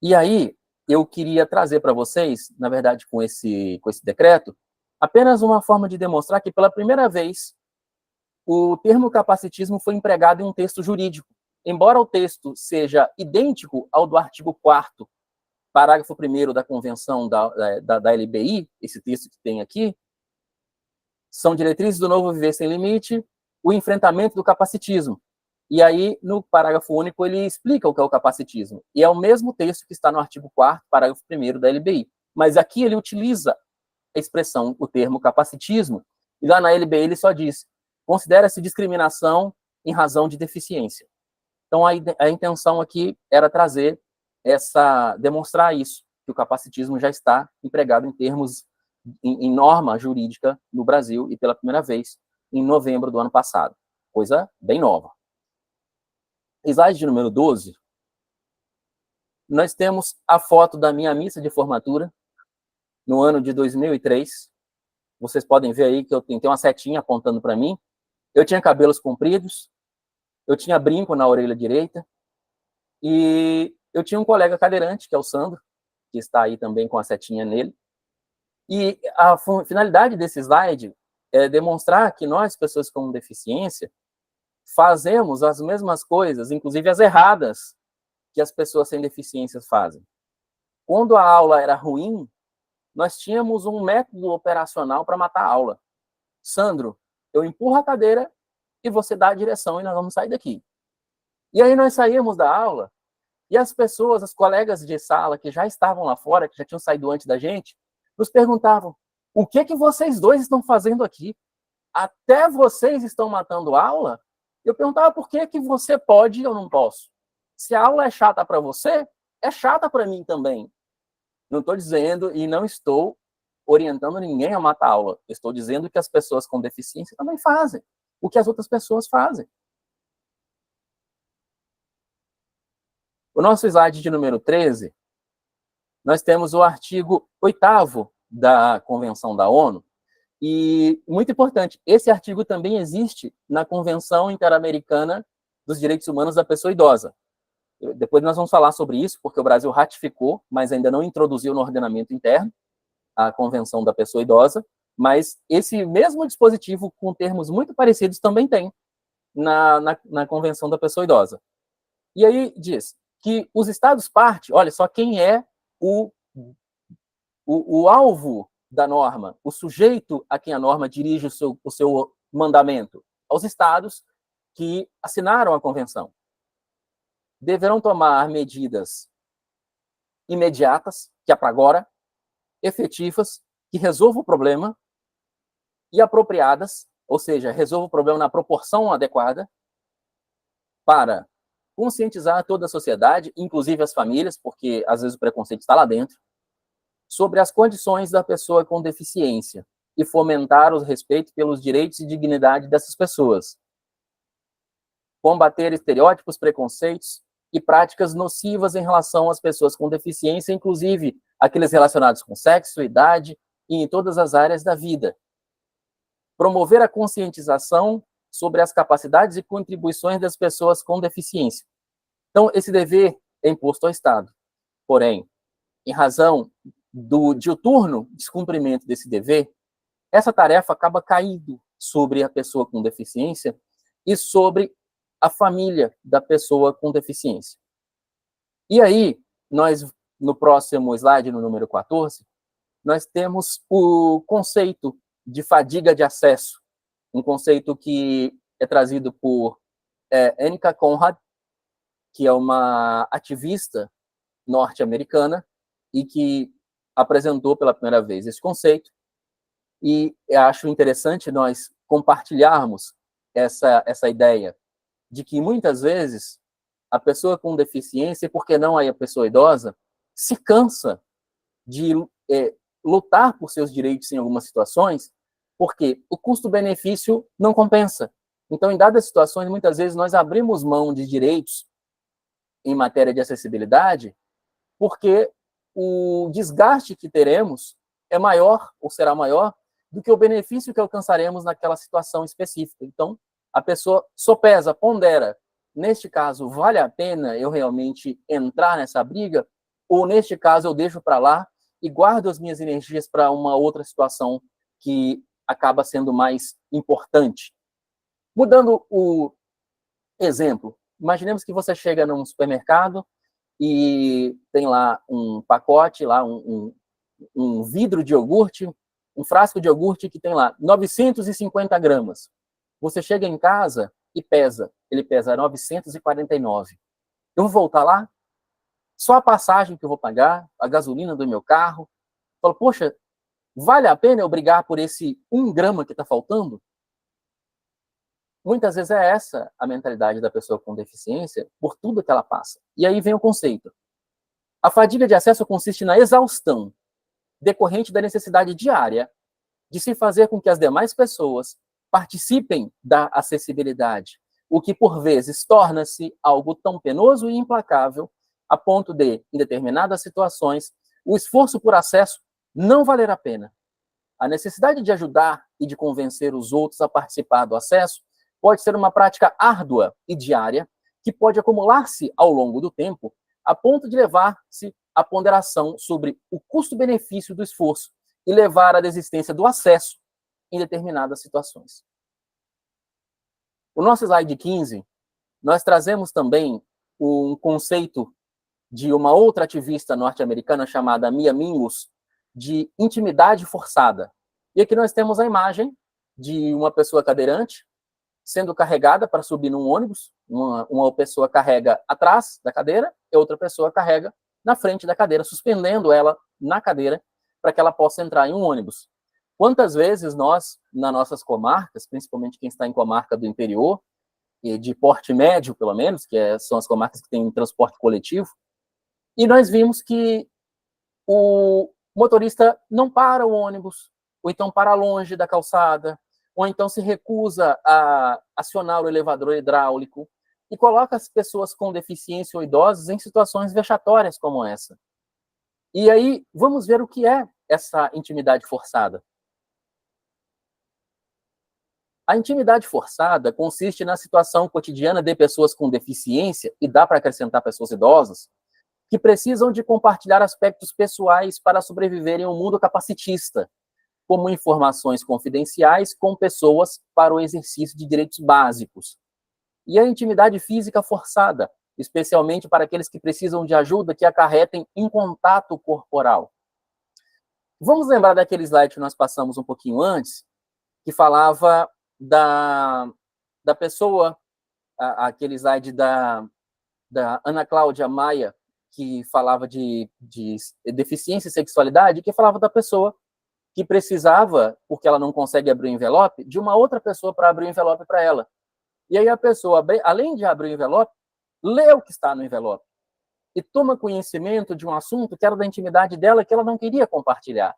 S3: E aí, eu queria trazer para vocês, na verdade, com esse decreto, apenas uma forma de demonstrar que, pela primeira vez, o termo capacitismo foi empregado em um texto jurídico. Embora o texto seja idêntico ao do artigo 4º, parágrafo 1º da Convenção da LBI, esse texto que tem aqui, são diretrizes do novo viver sem limite, o enfrentamento do capacitismo. E aí, no parágrafo único, ele explica o que é o capacitismo. E é o mesmo texto que está no artigo 4º, parágrafo 1º da LBI. Mas aqui ele utiliza a expressão, o termo capacitismo, e lá na LBI ele só diz, considera-se discriminação em razão de deficiência. Então, a intenção aqui era trazer demonstrar isso, que o capacitismo já está empregado em termos, em norma jurídica no Brasil, e pela primeira vez em novembro do ano passado. Coisa bem nova. Slide de número 12. Nós temos a foto da minha missa de formatura, no ano de 2003. Vocês podem ver aí que eu tenho uma setinha apontando para mim. Eu tinha cabelos compridos, eu tinha brinco na orelha direita, e eu tinha um colega cadeirante, que é o Sandro, que está aí também com a setinha nele. E a finalidade desse slide é demonstrar que nós, pessoas com deficiência, fazemos as mesmas coisas, inclusive as erradas, que as pessoas sem deficiências fazem. Quando a aula era ruim, nós tínhamos um método operacional para matar a aula. Sandro, eu empurro a cadeira e você dá a direção e nós vamos sair daqui. E aí nós saímos da aula E as pessoas, as colegas de sala que já estavam lá fora, que já tinham saído antes da gente, nos perguntavam: o que vocês dois estão fazendo aqui? Até vocês estão matando aula? Eu perguntava: por que você pode e eu não posso? Se a aula é chata para você, é chata para mim também. Não estou dizendo e não estou orientando ninguém a matar aula. Estou dizendo que as pessoas com deficiência também fazem o que as outras pessoas fazem. O nosso slide de número 13, nós temos o artigo 8º da Convenção da ONU, e, muito importante, esse artigo também existe na Convenção Interamericana dos Direitos Humanos da Pessoa Idosa. Depois nós vamos falar sobre isso, porque o Brasil ratificou, mas ainda não introduziu no ordenamento interno a Convenção da Pessoa Idosa, mas esse mesmo dispositivo, com termos muito parecidos, também tem na Convenção da Pessoa Idosa. E aí diz que os Estados-partes, olha só quem é o alvo da norma, o sujeito a quem a norma dirige o seu mandamento, aos Estados que assinaram a Convenção. Deverão tomar medidas imediatas, que é para agora, efetivas, que resolvam o problema, e apropriadas, ou seja, resolvam o problema na proporção adequada, para conscientizar toda a sociedade, inclusive as famílias, porque às vezes o preconceito está lá dentro, sobre as condições da pessoa com deficiência e fomentar o respeito pelos direitos e dignidade dessas pessoas. Combater estereótipos, preconceitos e práticas nocivas em relação às pessoas com deficiência, inclusive aqueles relacionados com sexo, idade e em todas as áreas da vida. Promover a conscientização sobre as capacidades e contribuições das pessoas com deficiência. Então, esse dever é imposto ao Estado. Porém, em razão do diuturno descumprimento desse dever, essa tarefa acaba caindo sobre a pessoa com deficiência e sobre a família da pessoa com deficiência. E aí, nós, no próximo slide, no número 14, nós temos o conceito de fadiga de acesso, um conceito que é trazido por Annika Conrad, que é uma ativista norte-americana e que apresentou pela primeira vez esse conceito. E eu acho interessante nós compartilharmos essa ideia de que muitas vezes a pessoa com deficiência, e por que não aí a pessoa idosa, se cansa de lutar por seus direitos em algumas situações, porque o custo-benefício não compensa. Então, em dadas situações, muitas vezes nós abrimos mão de direitos em matéria de acessibilidade, porque o desgaste que teremos é maior, ou será maior, do que o benefício que alcançaremos naquela situação específica. Então, a pessoa sopesa, pondera, neste caso, vale a pena eu realmente entrar nessa briga? Ou, neste caso, eu deixo para lá e guardo as minhas energias para uma outra situação que acaba sendo mais importante? Mudando o exemplo, imaginemos que você chega num supermercado e tem lá um pacote, lá um vidro de iogurte, um frasco de iogurte que tem lá 950 gramas. Você chega em casa e pesa, ele pesa 949. Eu vou voltar lá? Só a passagem que eu vou pagar, a gasolina do meu carro. Falo, poxa, vale a pena eu brigar por esse 1 grama que está faltando? Muitas vezes é essa a mentalidade da pessoa com deficiência, por tudo que ela passa. E aí vem o conceito. A fadiga de acesso consiste na exaustão decorrente da necessidade diária de se fazer com que as demais pessoas participem da acessibilidade, o que, por vezes, torna-se algo tão penoso e implacável a ponto de, em determinadas situações, o esforço por acesso não valer a pena. A necessidade de ajudar e de convencer os outros a participar do acesso pode ser uma prática árdua e diária que pode acumular-se ao longo do tempo a ponto de levar-se à ponderação sobre o custo-benefício do esforço e levar à desistência do acesso em determinadas situações. O nosso slide 15, nós trazemos também um conceito de uma outra ativista norte-americana chamada Mia Mingus, de intimidade forçada. E aqui nós temos a imagem de uma pessoa cadeirante sendo carregada para subir num ônibus, uma pessoa carrega atrás da cadeira e outra pessoa carrega na frente da cadeira, suspendendo ela na cadeira para que ela possa entrar em um ônibus. Quantas vezes nós, nas nossas comarcas, principalmente quem está em comarca do interior, e de porte médio, pelo menos, são as comarcas que têm transporte coletivo, e nós vimos que o motorista não para o ônibus, ou então para longe da calçada, ou então se recusa a acionar o elevador hidráulico, e coloca as pessoas com deficiência ou idosos em situações vexatórias como essa. E aí, vamos ver o que é essa intimidade forçada. A intimidade forçada consiste na situação cotidiana de pessoas com deficiência, e dá para acrescentar pessoas idosas, que precisam de compartilhar aspectos pessoais para sobreviver em um mundo capacitista, como informações confidenciais com pessoas para o exercício de direitos básicos. E a intimidade física forçada, especialmente para aqueles que precisam de ajuda que acarretem em contato corporal. Vamos lembrar daquele slide que nós passamos um pouquinho antes, que falava da pessoa, aquele slide da Ana Cláudia Maia, que falava de deficiência e sexualidade, que falava da pessoa que precisava, porque ela não consegue abrir o envelope, de uma outra pessoa para abrir o envelope para ela. E aí a pessoa, além de abrir o envelope, lê o que está no envelope e toma conhecimento de um assunto que era da intimidade dela, que ela não queria compartilhar.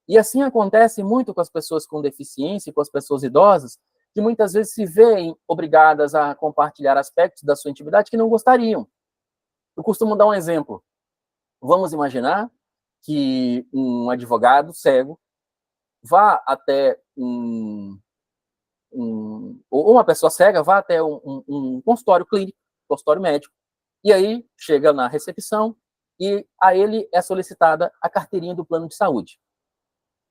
S3: E assim acontece muito com as pessoas com deficiência e com as pessoas idosas, que muitas vezes se veem obrigadas a compartilhar aspectos da sua intimidade que não gostariam. Eu costumo dar um exemplo. Vamos imaginar que um advogado cego vá até ou uma pessoa cega vá até um consultório clínico, consultório médico, e aí chega na recepção e a ele é solicitada a carteirinha do plano de saúde.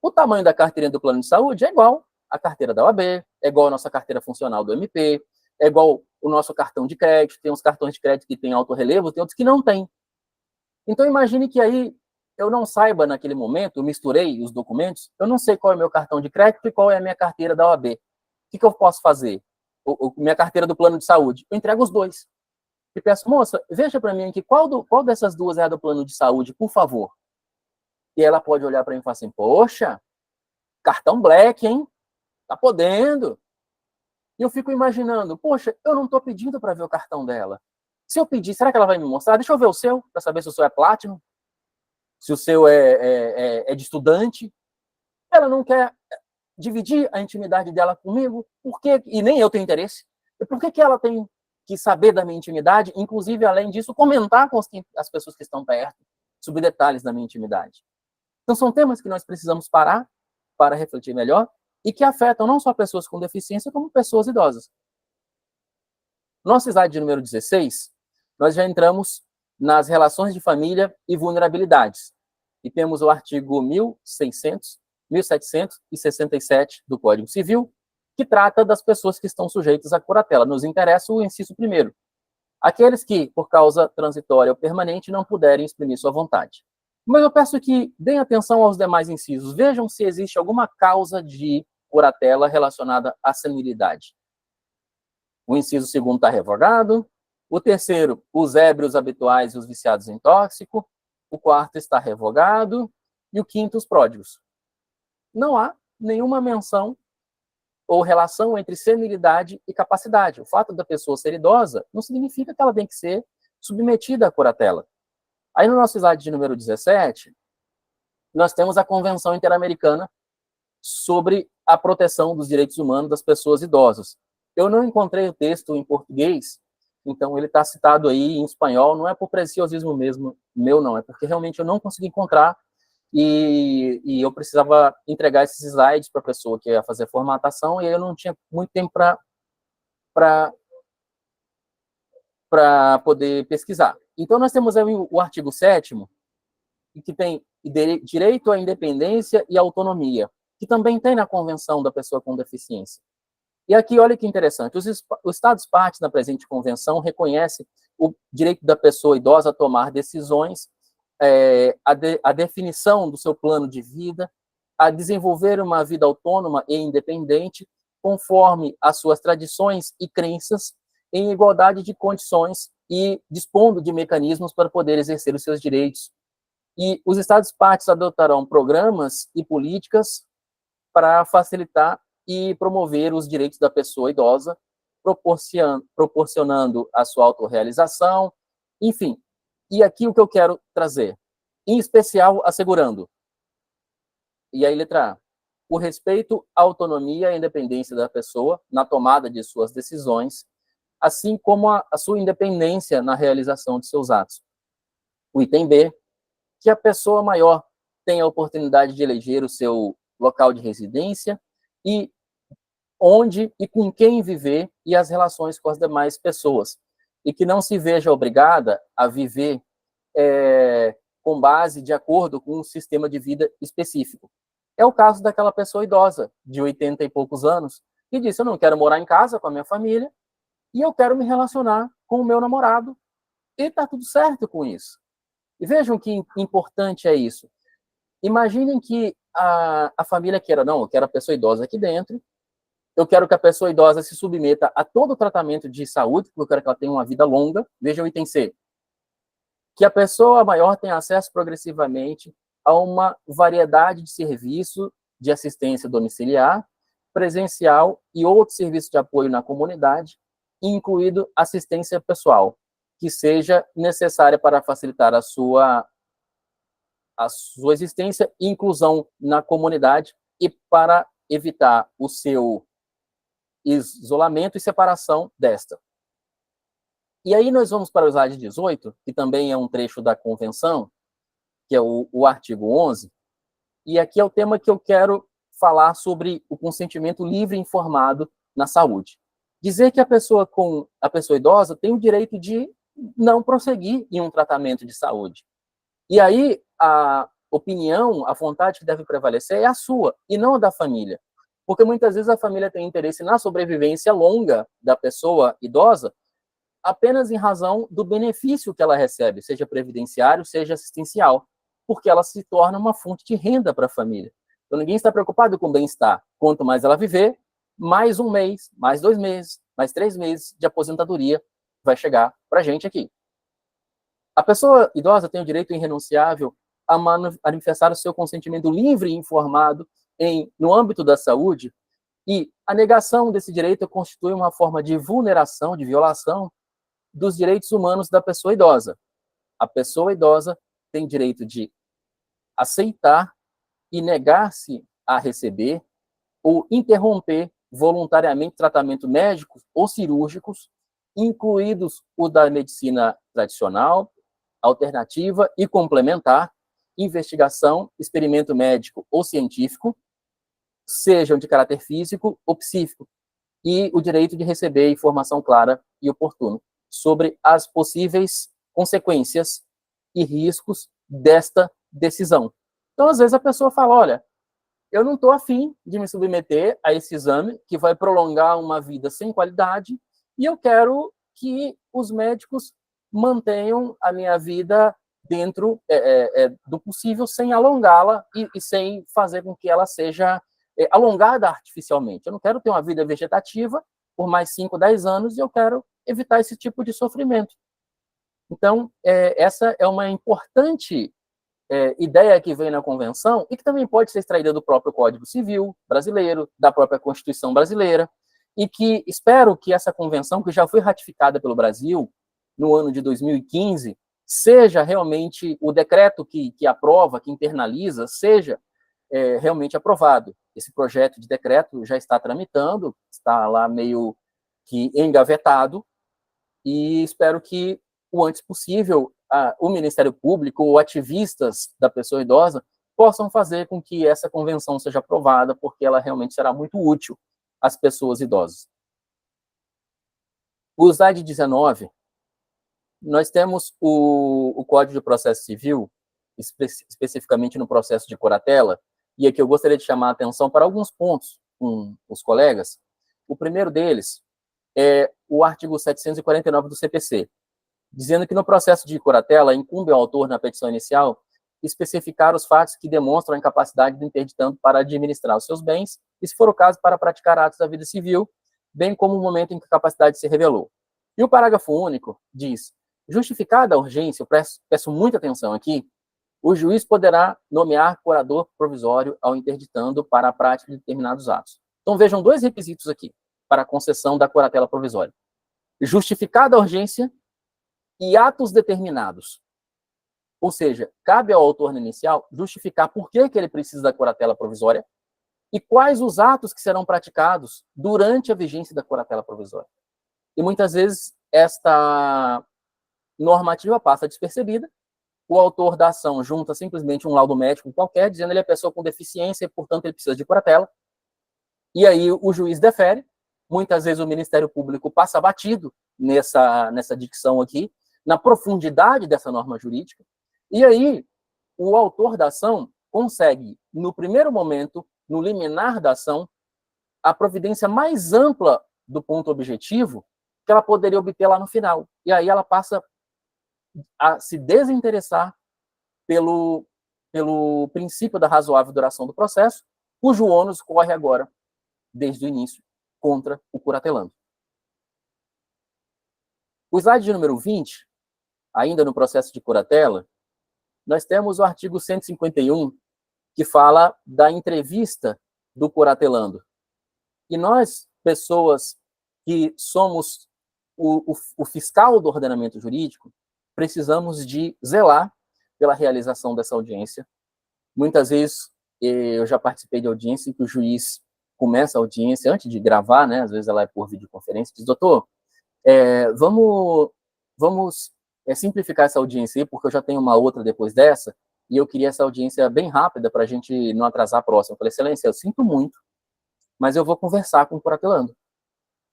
S3: O tamanho da carteirinha do plano de saúde é igual à carteira da OAB, é igual à nossa carteira funcional do MP, é igual o nosso cartão de crédito, tem uns cartões de crédito que têm alto relevo, tem outros que não têm. Então imagine que aí eu não saiba naquele momento, eu misturei os documentos, eu não sei qual é o meu cartão de crédito e qual é a minha carteira da OAB. O que eu posso fazer? Minha carteira do plano de saúde. Eu entrego os dois. E peço, moça, veja para mim aqui, qual dessas duas é a do plano de saúde, por favor? E ela pode olhar para mim e falar assim, poxa, cartão black, hein? Tá podendo. E eu fico imaginando, poxa, eu não estou pedindo para ver o cartão dela. Se eu pedir, será que ela vai me mostrar? Deixa eu ver o seu, para saber se o seu é Platinum, se o seu é de estudante. Ela não quer dividir a intimidade dela comigo, e nem eu tenho interesse. E por que ela tem que saber da minha intimidade, inclusive, além disso, comentar com as pessoas que estão perto sobre detalhes da minha intimidade? Então, são temas que nós precisamos parar para refletir melhor e que afetam não só pessoas com deficiência, como pessoas idosas. Nosso slide número 16, nós já entramos nas relações de família e vulnerabilidades. E temos o artigo 1767 do Código Civil, que trata das pessoas que estão sujeitas à curatela. Nos interessa o inciso primeiro. Aqueles que, por causa transitória ou permanente, não puderem exprimir sua vontade. Mas eu peço que deem atenção aos demais incisos. Vejam se existe alguma causa de curatela relacionada à senilidade. O inciso segundo está revogado. O terceiro, os ébrios habituais e os viciados em tóxico. O quarto está revogado. E o quinto, os pródigos. Não há nenhuma menção ou relação entre senilidade e capacidade. O fato da pessoa ser idosa não significa que ela tem que ser submetida à curatela. Aí no nosso slide de número 17, nós temos a Convenção Interamericana sobre a proteção dos direitos humanos das pessoas idosas. Eu não encontrei o texto em português, então ele está citado aí em espanhol, não é por preciosismo mesmo, meu não, é porque realmente eu não consegui encontrar e eu precisava entregar esses slides para a pessoa que ia fazer a formatação e aí eu não tinha muito tempo para poder pesquisar. Então, nós temos aí o artigo 7º, que tem direito à independência e autonomia, que também tem na Convenção da Pessoa com Deficiência. E aqui, olha que interessante, os Estados-partes da presente Convenção reconhecem o direito da pessoa idosa a tomar decisões, a definição do seu plano de vida, a desenvolver uma vida autônoma e independente, conforme as suas tradições e crenças, em igualdade de condições e dispondo de mecanismos para poder exercer os seus direitos. E os Estados-partes adotarão programas e políticas para facilitar e promover os direitos da pessoa idosa, proporcionando a sua autorrealização, enfim. E aqui o que eu quero trazer, em especial assegurando, e aí letra A, o respeito à autonomia e independência da pessoa na tomada de suas decisões, assim como a sua independência na realização de seus atos. O item B, que a pessoa maior tenha a oportunidade de eleger o seu local de residência e onde e com quem viver e as relações com as demais pessoas, e que não se veja obrigada a viver com base de acordo com um sistema de vida específico. É o caso daquela pessoa idosa, de 80 e poucos anos, que disse, eu não quero morar em casa com a minha família, e eu quero me relacionar com o meu namorado, e está tudo certo com isso. E vejam que importante é isso. Imaginem que a família queira, não, eu quero a pessoa idosa aqui dentro, eu quero que a pessoa idosa se submeta a todo o tratamento de saúde, porque eu quero que ela tenha uma vida longa. Veja o item C. Que a pessoa maior tenha acesso progressivamente a uma variedade de serviços de assistência domiciliar, presencial e outros serviços de apoio na comunidade, incluído assistência pessoal, que seja necessária para facilitar a sua existência e inclusão na comunidade e para evitar o seu isolamento e separação desta. E aí nós vamos para o slide 18, que também é um trecho da convenção, que é o artigo 11, e aqui é o tema que eu quero falar sobre o consentimento livre e informado na saúde. Dizer que a pessoa idosa tem o direito de não prosseguir em um tratamento de saúde. E aí a opinião, a vontade que deve prevalecer é a sua, e não a da família. Porque muitas vezes a família tem interesse na sobrevivência longa da pessoa idosa, apenas em razão do benefício que ela recebe, seja previdenciário, seja assistencial, porque ela se torna uma fonte de renda para a família. Então ninguém está preocupado com o bem-estar. Quanto mais ela viver, mais um mês, mais 2 meses, mais 3 meses de aposentadoria vai chegar para a gente aqui. A pessoa idosa tem o direito irrenunciável a manifestar o seu consentimento livre e informado no âmbito da saúde, e a negação desse direito constitui uma forma de vulneração, de violação dos direitos humanos da pessoa idosa. A pessoa idosa tem direito de aceitar e negar-se a receber ou interromper voluntariamente tratamento médicos ou cirúrgicos, incluídos o da medicina tradicional, alternativa e complementar, investigação, experimento médico ou científico, sejam de caráter físico ou psíquico, e o direito de receber informação clara e oportuna sobre as possíveis consequências e riscos desta decisão. Então, às vezes, a pessoa fala, olha, eu não estou afim de me submeter a esse exame que vai prolongar uma vida sem qualidade, e eu quero que os médicos mantenham a minha vida dentro do possível, sem alongá-la e sem fazer com que ela seja alongada artificialmente. Eu não quero ter uma vida vegetativa por mais 5, 10 anos e eu quero evitar esse tipo de sofrimento. Então, essa é uma importante ideia que vem na Convenção e que também pode ser extraída do próprio Código Civil brasileiro, da própria Constituição brasileira, e que espero que essa Convenção, que já foi ratificada pelo Brasil no ano de 2015, seja realmente o decreto que aprova, que internaliza, seja realmente aprovado. Esse projeto de decreto já está tramitando, está lá meio que engavetado, e espero que o antes possível o Ministério Público ou ativistas da pessoa idosa possam fazer com que essa convenção seja aprovada, porque ela realmente será muito útil às pessoas idosas. O slide 19, nós temos o Código de Processo Civil, especificamente no processo de curatela, e aqui eu gostaria de chamar a atenção para alguns pontos com os colegas. O primeiro deles é o artigo 749 do CPC, dizendo que no processo de curatela incumbe ao autor, na petição inicial, especificar os fatos que demonstram a incapacidade do interditando para administrar os seus bens e, se for o caso, para praticar atos da vida civil, bem como o momento em que a capacidade se revelou. E o parágrafo único diz justificada a urgência, eu peço muita atenção aqui, o juiz poderá nomear curador provisório ao interditando para a prática de determinados atos. Então, vejam dois requisitos aqui para a concessão da curatela provisória. Justificada a urgência e atos determinados. Ou seja, cabe ao autor no inicial justificar por que ele precisa da curatela provisória e quais os atos que serão praticados durante a vigência da curatela provisória. E muitas vezes esta normativa passa despercebida, o autor da ação junta simplesmente um laudo médico qualquer, dizendo que ele é pessoa com deficiência e, portanto, ele precisa de curatela, e aí o juiz defere, muitas vezes o Ministério Público passa batido nessa dicção aqui, na profundidade dessa norma jurídica, e aí o autor da ação consegue, no primeiro momento, no liminar da ação, a providência mais ampla do ponto objetivo que ela poderia obter lá no final. E aí ela passa a se desinteressar pelo princípio da razoável duração do processo, cujo ônus corre agora, desde o início, contra o curatelando. O slide de número 20, ainda no processo de curatela, nós temos o artigo 151, que fala da entrevista do curatelando. E nós, pessoas que somos o fiscal do ordenamento jurídico, precisamos de zelar pela realização dessa audiência. Muitas vezes, eu já participei de audiência em que o juiz começa a audiência, antes de gravar, né, às vezes ela é por videoconferência, diz, doutor, vamos simplificar essa audiência aí, porque eu já tenho uma outra depois dessa, e eu queria essa audiência bem rápida para a gente não atrasar a próxima. Eu falei, excelência, eu sinto muito, mas eu vou conversar com o curatelando.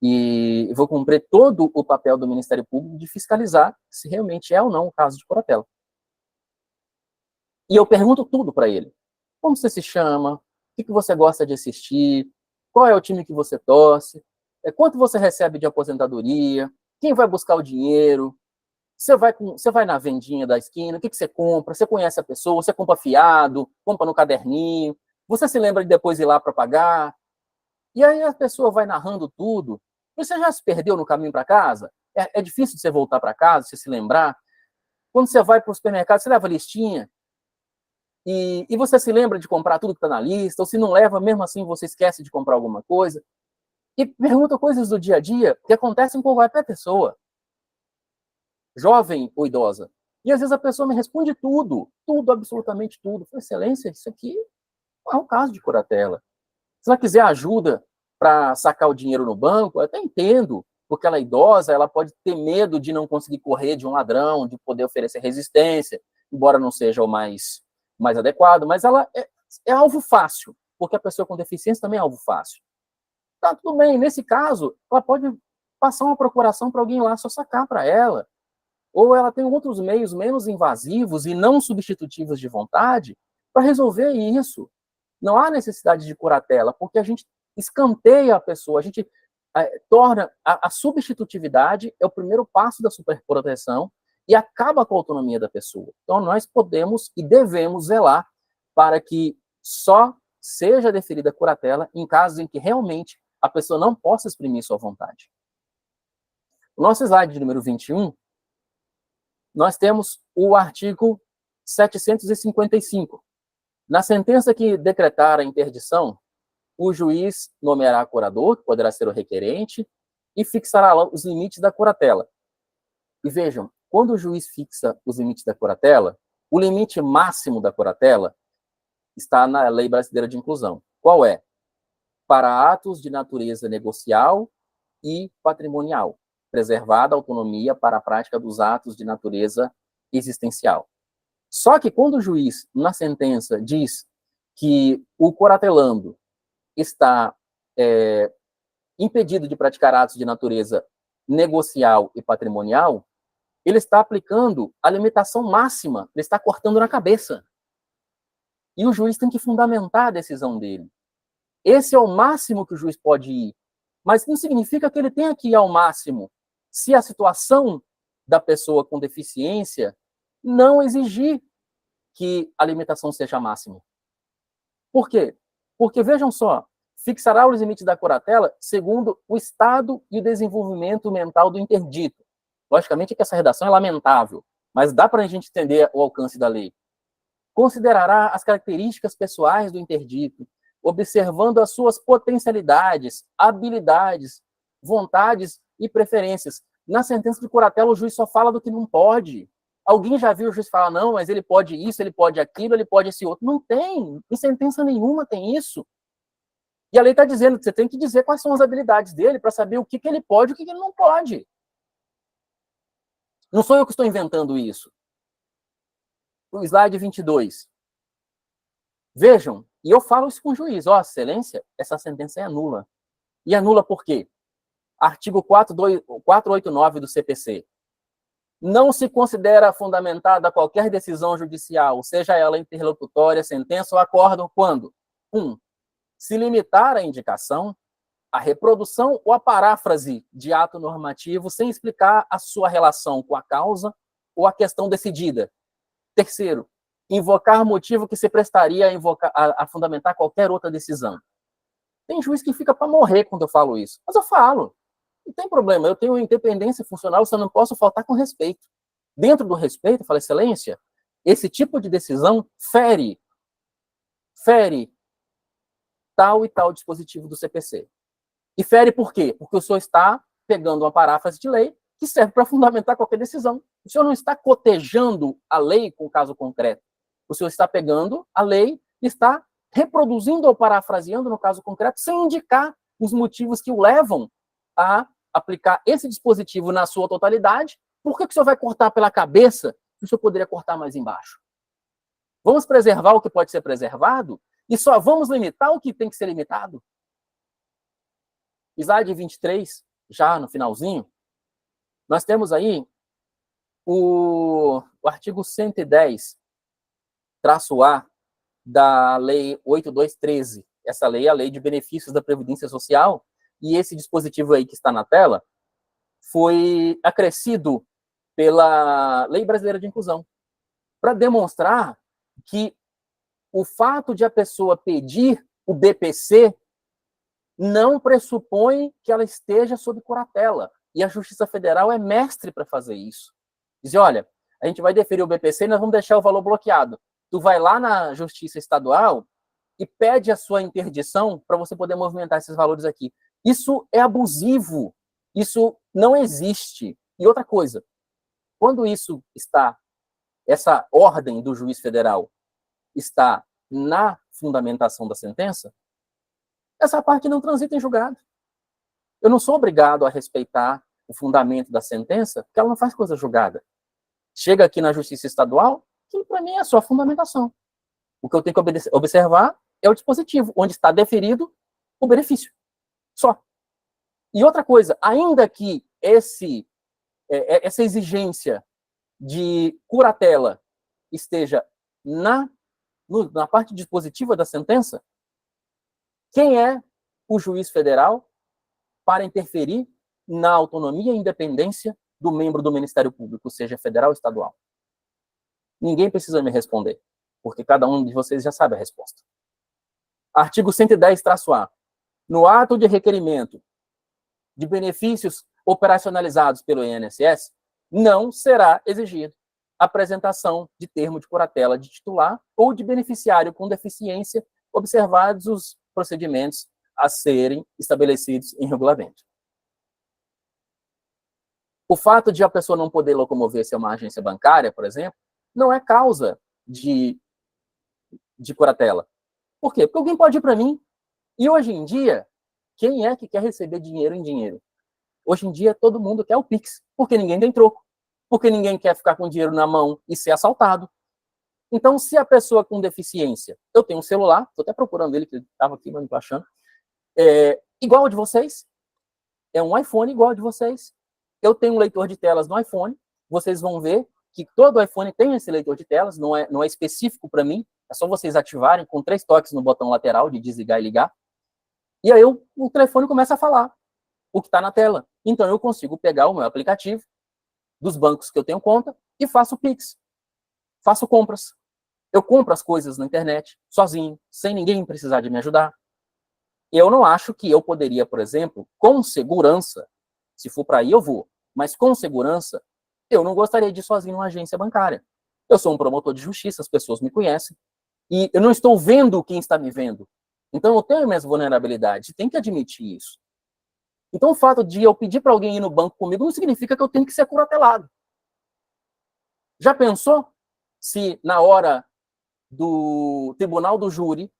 S3: E vou cumprir todo o papel do Ministério Público de fiscalizar se realmente é ou não o caso de curatela. E eu pergunto tudo para ele. Como você se chama? O que você gosta de assistir? Qual é o time que você torce? Quanto você recebe de aposentadoria? Quem vai buscar o dinheiro? Você vai na vendinha da esquina? O que você compra? Você conhece a pessoa? Você compra fiado? Compra no caderninho? Você se lembra de depois ir lá para pagar? E aí a pessoa vai narrando tudo. Você já se perdeu no caminho para casa? É difícil de você voltar para casa, você se lembrar. Quando você vai para o supermercado, você leva a listinha. E você se lembra de comprar tudo que está na lista, ou se não leva, mesmo assim você esquece de comprar alguma coisa. E pergunta coisas do dia a dia que acontecem com qualquer pessoa, jovem ou idosa. E às vezes a pessoa me responde tudo, absolutamente tudo. Falei, excelência, isso aqui não é um caso de curatela. Se ela quiser ajuda para sacar o dinheiro no banco, eu até entendo, porque ela é idosa, ela pode ter medo de não conseguir correr de um ladrão, de poder oferecer resistência, embora não seja o mais adequado, mas ela é alvo fácil, porque a pessoa com deficiência também é alvo fácil. Tá, tudo bem, nesse caso, ela pode passar uma procuração para alguém lá só sacar para ela, ou ela tem outros meios menos invasivos e não substitutivos de vontade para resolver isso. Não há necessidade de curatela, porque a gente escanteia a pessoa, a gente torna a substitutividade é o primeiro passo da superproteção e acaba com a autonomia da pessoa. Então, nós podemos e devemos zelar para que só seja deferida a curatela em casos em que realmente a pessoa não possa exprimir sua vontade. No nosso slide de número 21, nós temos o artigo 755. Na sentença que decretar a interdição, o juiz nomeará curador, que poderá ser o requerente, e fixará os limites da curatela. E vejam, quando o juiz fixa os limites da curatela, o limite máximo da curatela está na Lei Brasileira de Inclusão. Qual é? Para atos de natureza negocial e patrimonial, preservada a autonomia para a prática dos atos de natureza existencial. Só que quando o juiz, na sentença, diz que o curatelando está impedido de praticar atos de natureza negocial e patrimonial, ele está aplicando a limitação máxima, ele está cortando na cabeça. E o juiz tem que fundamentar a decisão dele. Esse é o máximo que o juiz pode ir, mas não significa que ele tenha que ir ao máximo se a situação da pessoa com deficiência não exigir que a limitação seja máxima. Por quê? Porque, vejam só, fixará os limites da curatela segundo o estado e o desenvolvimento mental do interdito. logicamente que essa redação é lamentável, mas dá para a gente entender o alcance da lei. Considerará as características pessoais do interdito, observando as suas potencialidades, habilidades, vontades e preferências. Na sentença de curatela, o juiz só fala do que não pode. Alguém já viu o juiz falar, não, mas ele pode isso, ele pode aquilo, ele pode esse outro. Não tem. Em sentença nenhuma tem isso. E a lei está dizendo que você tem que dizer quais são as habilidades dele para saber o que ele pode e o que ele não pode. Não sou eu que estou inventando isso. O slide 22. Vejam, e eu falo isso com o juiz, ó, excelência, essa sentença é nula. E anula por quê? Artigo 489 do CPC. Não se considera fundamentada qualquer decisão judicial, seja ela interlocutória, sentença ou acórdão, quando 1. Se limitar a indicação, a reprodução ou a paráfrase de ato normativo sem explicar a sua relação com a causa ou a questão decidida. 3. Invocar motivo que se prestaria a fundamentar qualquer outra decisão. Tem juiz que fica para morrer quando eu falo isso, mas eu falo. Não tem problema, eu tenho independência funcional, só não posso faltar com respeito. Dentro do respeito, eu falo, excelência, esse tipo de decisão fere tal e tal dispositivo do CPC. E fere por quê? Porque o senhor está pegando uma paráfrase de lei que serve para fundamentar qualquer decisão. O senhor não está cotejando a lei com o caso concreto. O senhor está pegando a lei e está reproduzindo ou parafraseando no caso concreto sem indicar os motivos que o levam a aplicar esse dispositivo na sua totalidade. Por que o senhor vai cortar pela cabeça se o senhor poderia cortar mais embaixo? Vamos preservar o que pode ser preservado e só vamos limitar o que tem que ser limitado? Slide 23, já no finalzinho, nós temos aí o artigo 110-A da Lei 8213. Essa lei é a Lei de Benefícios da Previdência Social, e esse dispositivo aí que está na tela foi acrescido pela Lei Brasileira de Inclusão, para demonstrar que o fato de a pessoa pedir o BPC não pressupõe que ela esteja sob curatela. E a Justiça Federal é mestre para fazer isso. Diz, olha, a gente vai deferir o BPC e nós vamos deixar o valor bloqueado. Tu vai lá na Justiça Estadual e pede a sua interdição para você poder movimentar esses valores aqui. Isso é abusivo. Isso não existe. E outra coisa, quando isso está, essa ordem do juiz federal está na fundamentação da sentença, essa parte não transita em julgado. Eu não sou obrigado a respeitar o fundamento da sentença, porque ela não faz coisa julgada. Chega aqui na Justiça Estadual, que para mim é só fundamentação. O que eu tenho que observar é o dispositivo, onde está deferido o benefício. Só. E outra coisa, ainda que essa exigência de curatela esteja na parte dispositiva da sentença, quem é o juiz federal para interferir na autonomia e independência do membro do Ministério Público, seja federal ou estadual? Ninguém precisa me responder, porque cada um de vocês já sabe a resposta. Artigo 110-A. No ato de requerimento de benefícios operacionalizados pelo INSS, não será exigido apresentação de termo de curatela de titular ou de beneficiário com deficiência, observados os procedimentos a serem estabelecidos em regulamento. O fato de a pessoa não poder locomover-se a uma agência bancária, por exemplo, não é causa de curatela. Por quê? Porque alguém pode ir para mim. E hoje em dia, quem é que quer receber dinheiro em dinheiro? Hoje em dia, todo mundo quer o Pix, porque ninguém tem troco. Porque ninguém quer ficar com dinheiro na mão e ser assaltado. Então, se a pessoa com deficiência, eu tenho um celular, estou até procurando ele, que ele estava aqui, mas não estou achando, igual ao de vocês, é um iPhone igual ao de vocês. Eu tenho um leitor de telas no iPhone, vocês vão ver que todo iPhone tem esse leitor de telas, não é específico para mim, é só vocês ativarem com 3 toques no botão lateral de desligar e ligar, e aí o telefone começa a falar o que está na tela. Então eu consigo pegar o meu aplicativo dos bancos que eu tenho conta e faço Pix, faço compras. Eu compro as coisas na internet, sozinho, sem ninguém precisar de me ajudar. Eu não acho que eu poderia, por exemplo, com segurança, se for para aí eu vou, mas com segurança, eu não gostaria de ir sozinho numa agência bancária. Eu sou um promotor de justiça, as pessoas me conhecem, e eu não estou vendo quem está me vendo. Então, eu tenho minhas vulnerabilidades, tem que admitir isso. Então, o fato de eu pedir para alguém ir no banco comigo não significa que eu tenho que ser curatelado. Já pensou se, na hora do tribunal do júri,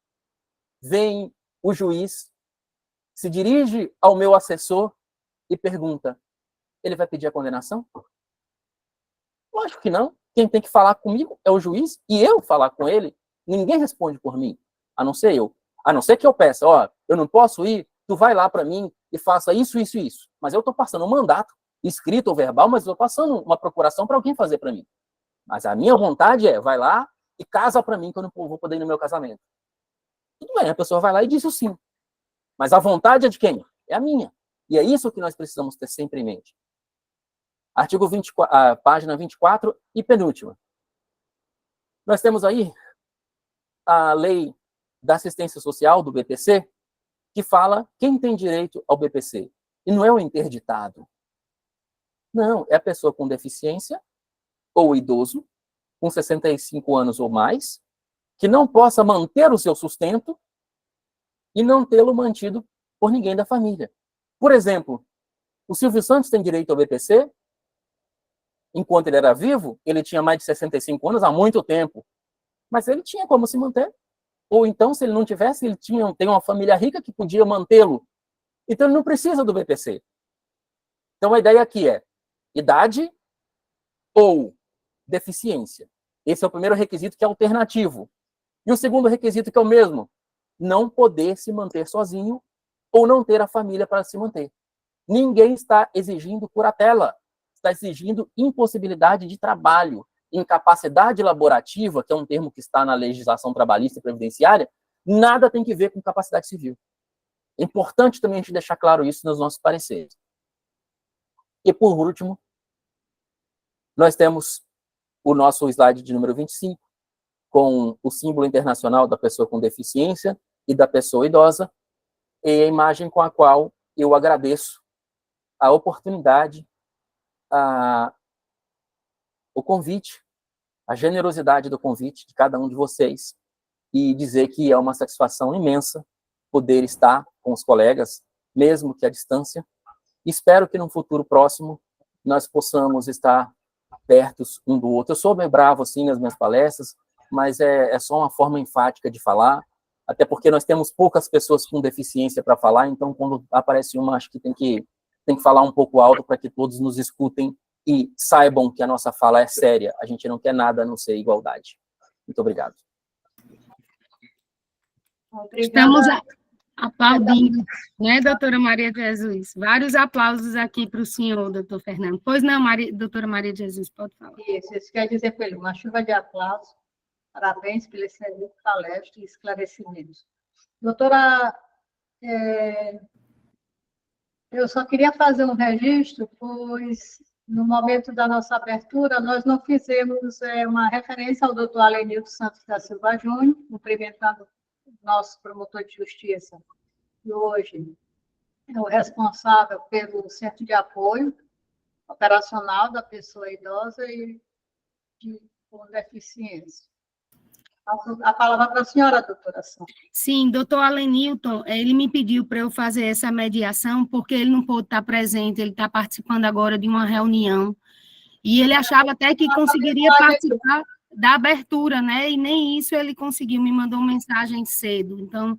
S3: vem o juiz, se dirige ao meu assessor e pergunta, ele vai pedir a condenação? Lógico que não. Quem tem que falar comigo é o juiz, e eu falar com ele, ninguém responde por mim, a não ser eu. A não ser que eu peça, eu não posso ir, tu vai lá para mim e faça isso, isso e isso. Mas eu estou passando um mandato, escrito ou verbal, mas eu estou passando uma procuração para alguém fazer para mim. Mas a minha vontade é, vai lá e casa para mim, que eu não vou poder ir no meu casamento. Tudo bem, a pessoa vai lá e diz o sim. Mas a vontade é de quem? É a minha. E é isso que nós precisamos ter sempre em mente. Artigo 24, página 24 e penúltima. Nós temos aí a lei da assistência social, do BPC, que fala quem tem direito ao BPC. E não é o interditado. Não, é a pessoa com deficiência ou o idoso, com 65 anos ou mais, que não possa manter o seu sustento e não tê-lo mantido por ninguém da família. Por exemplo, o Silvio Santos tem direito ao BPC, enquanto ele era vivo, ele tinha mais de 65 anos há muito tempo, mas ele tinha como se manter. Ou então, se ele não tivesse, ele tem uma família rica que podia mantê-lo. Então, ele não precisa do BPC. Então, a ideia aqui é idade ou deficiência. Esse é o primeiro requisito, que é alternativo. E o segundo requisito, que é o mesmo, não poder se manter sozinho ou não ter a família para se manter. Ninguém está exigindo curatela, está exigindo impossibilidade de trabalho, incapacidade laborativa, que é um termo que está na legislação trabalhista e previdenciária, nada tem que ver com capacidade civil. É importante também a gente deixar claro isso nos nossos pareceres. E, por último, nós temos o nosso slide de número 25, com o símbolo internacional da pessoa com deficiência e da pessoa idosa, e a imagem com a qual eu agradeço a oportunidade, o convite, a generosidade do convite de cada um de vocês, e dizer que é uma satisfação imensa poder estar com os colegas, mesmo que à distância. Espero que no futuro próximo nós possamos estar perto um do outro. Eu sou bem bravo assim nas minhas palestras, mas é só uma forma enfática de falar, até porque nós temos poucas pessoas com deficiência para falar, então quando aparece uma, acho que tem que falar um pouco alto para que todos nos escutem e saibam que a nossa fala é séria. A gente não quer nada a não ser igualdade. Muito obrigado.
S2: Estamos aplaudindo, né, doutora Maria de Jesus? Vários aplausos aqui para o senhor, doutor Fernando. Pois não, doutora Maria de Jesus, pode falar.
S1: Isso quer dizer para ele, uma chuva de aplausos. Parabéns pela excelente palestra e esclarecimentos. Doutora, eu só queria fazer um registro, pois no momento da nossa abertura, nós não fizemos uma referência ao doutor Alenilton Santos da Silva Júnior, cumprimentando o nosso promotor de justiça, que hoje é o responsável pelo Centro de Apoio Operacional da Pessoa Idosa e com Deficiência. A palavra para a senhora, doutora Sandra.
S2: Sim, doutor Alenilton, ele me pediu para eu fazer essa mediação, porque ele não pôde estar presente, ele está participando agora de uma reunião, e ele achava até que conseguiria participar da abertura, né, e nem isso ele conseguiu, me mandou uma mensagem cedo, então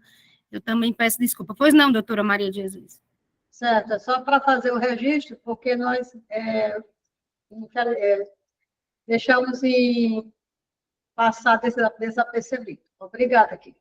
S2: eu também peço desculpa. Pois não, doutora Maria de Jesus?
S1: Certo, só para fazer o registro, porque nós deixamos em passar desapercebido. Obrigada, aqui.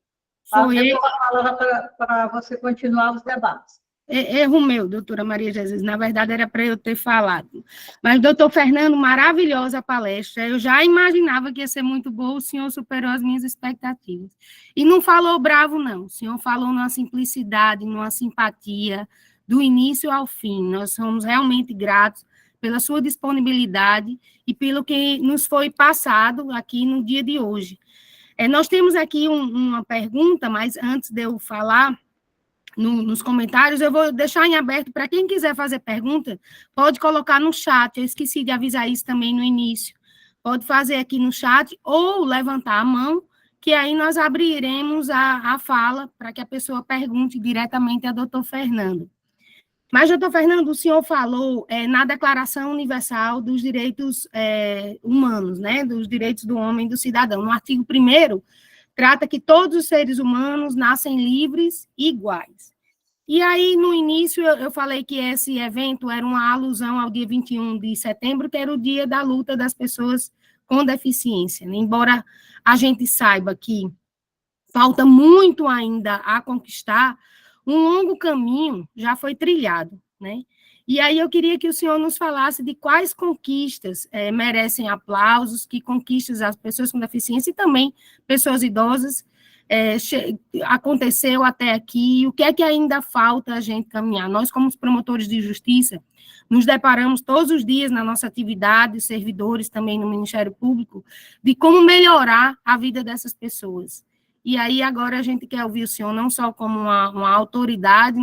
S1: Eu vou a palavra para você continuar os debates.
S2: Erro meu, doutora Maria Jesus, na verdade era para eu ter falado. Mas, doutor Fernando, maravilhosa a palestra, eu já imaginava que ia ser muito boa, o senhor superou as minhas expectativas. E não falou bravo, não, o senhor falou numa simplicidade, numa simpatia, do início ao fim. Nós somos realmente gratos pela sua disponibilidade e pelo que nos foi passado aqui no dia de hoje. Nós temos aqui uma pergunta, mas antes de eu falar, nos comentários, eu vou deixar em aberto para quem quiser fazer pergunta, pode colocar no chat, eu esqueci de avisar isso também no início, pode fazer aqui no chat ou levantar a mão, que aí nós abriremos a fala para que a pessoa pergunte diretamente a doutor Fernando. Mas, doutor Fernando, o senhor falou na Declaração Universal dos Direitos Humanos, né, dos direitos do homem e do cidadão. No artigo 1º, trata que todos os seres humanos nascem livres e iguais. E aí, no início, eu falei que esse evento era uma alusão ao dia 21 de setembro, que era o dia da luta das pessoas com deficiência, né? Embora a gente saiba que falta muito ainda a conquistar, um longo caminho já foi trilhado, né? E aí eu queria que o senhor nos falasse de quais conquistas merecem aplausos, que conquistas as pessoas com deficiência e também pessoas idosas aconteceu até aqui, o que é que ainda falta a gente caminhar. Nós, como promotores de justiça, nos deparamos todos os dias na nossa atividade, servidores também no Ministério Público, de como melhorar a vida dessas pessoas. E aí, agora, a gente quer ouvir o senhor não só como uma autoridade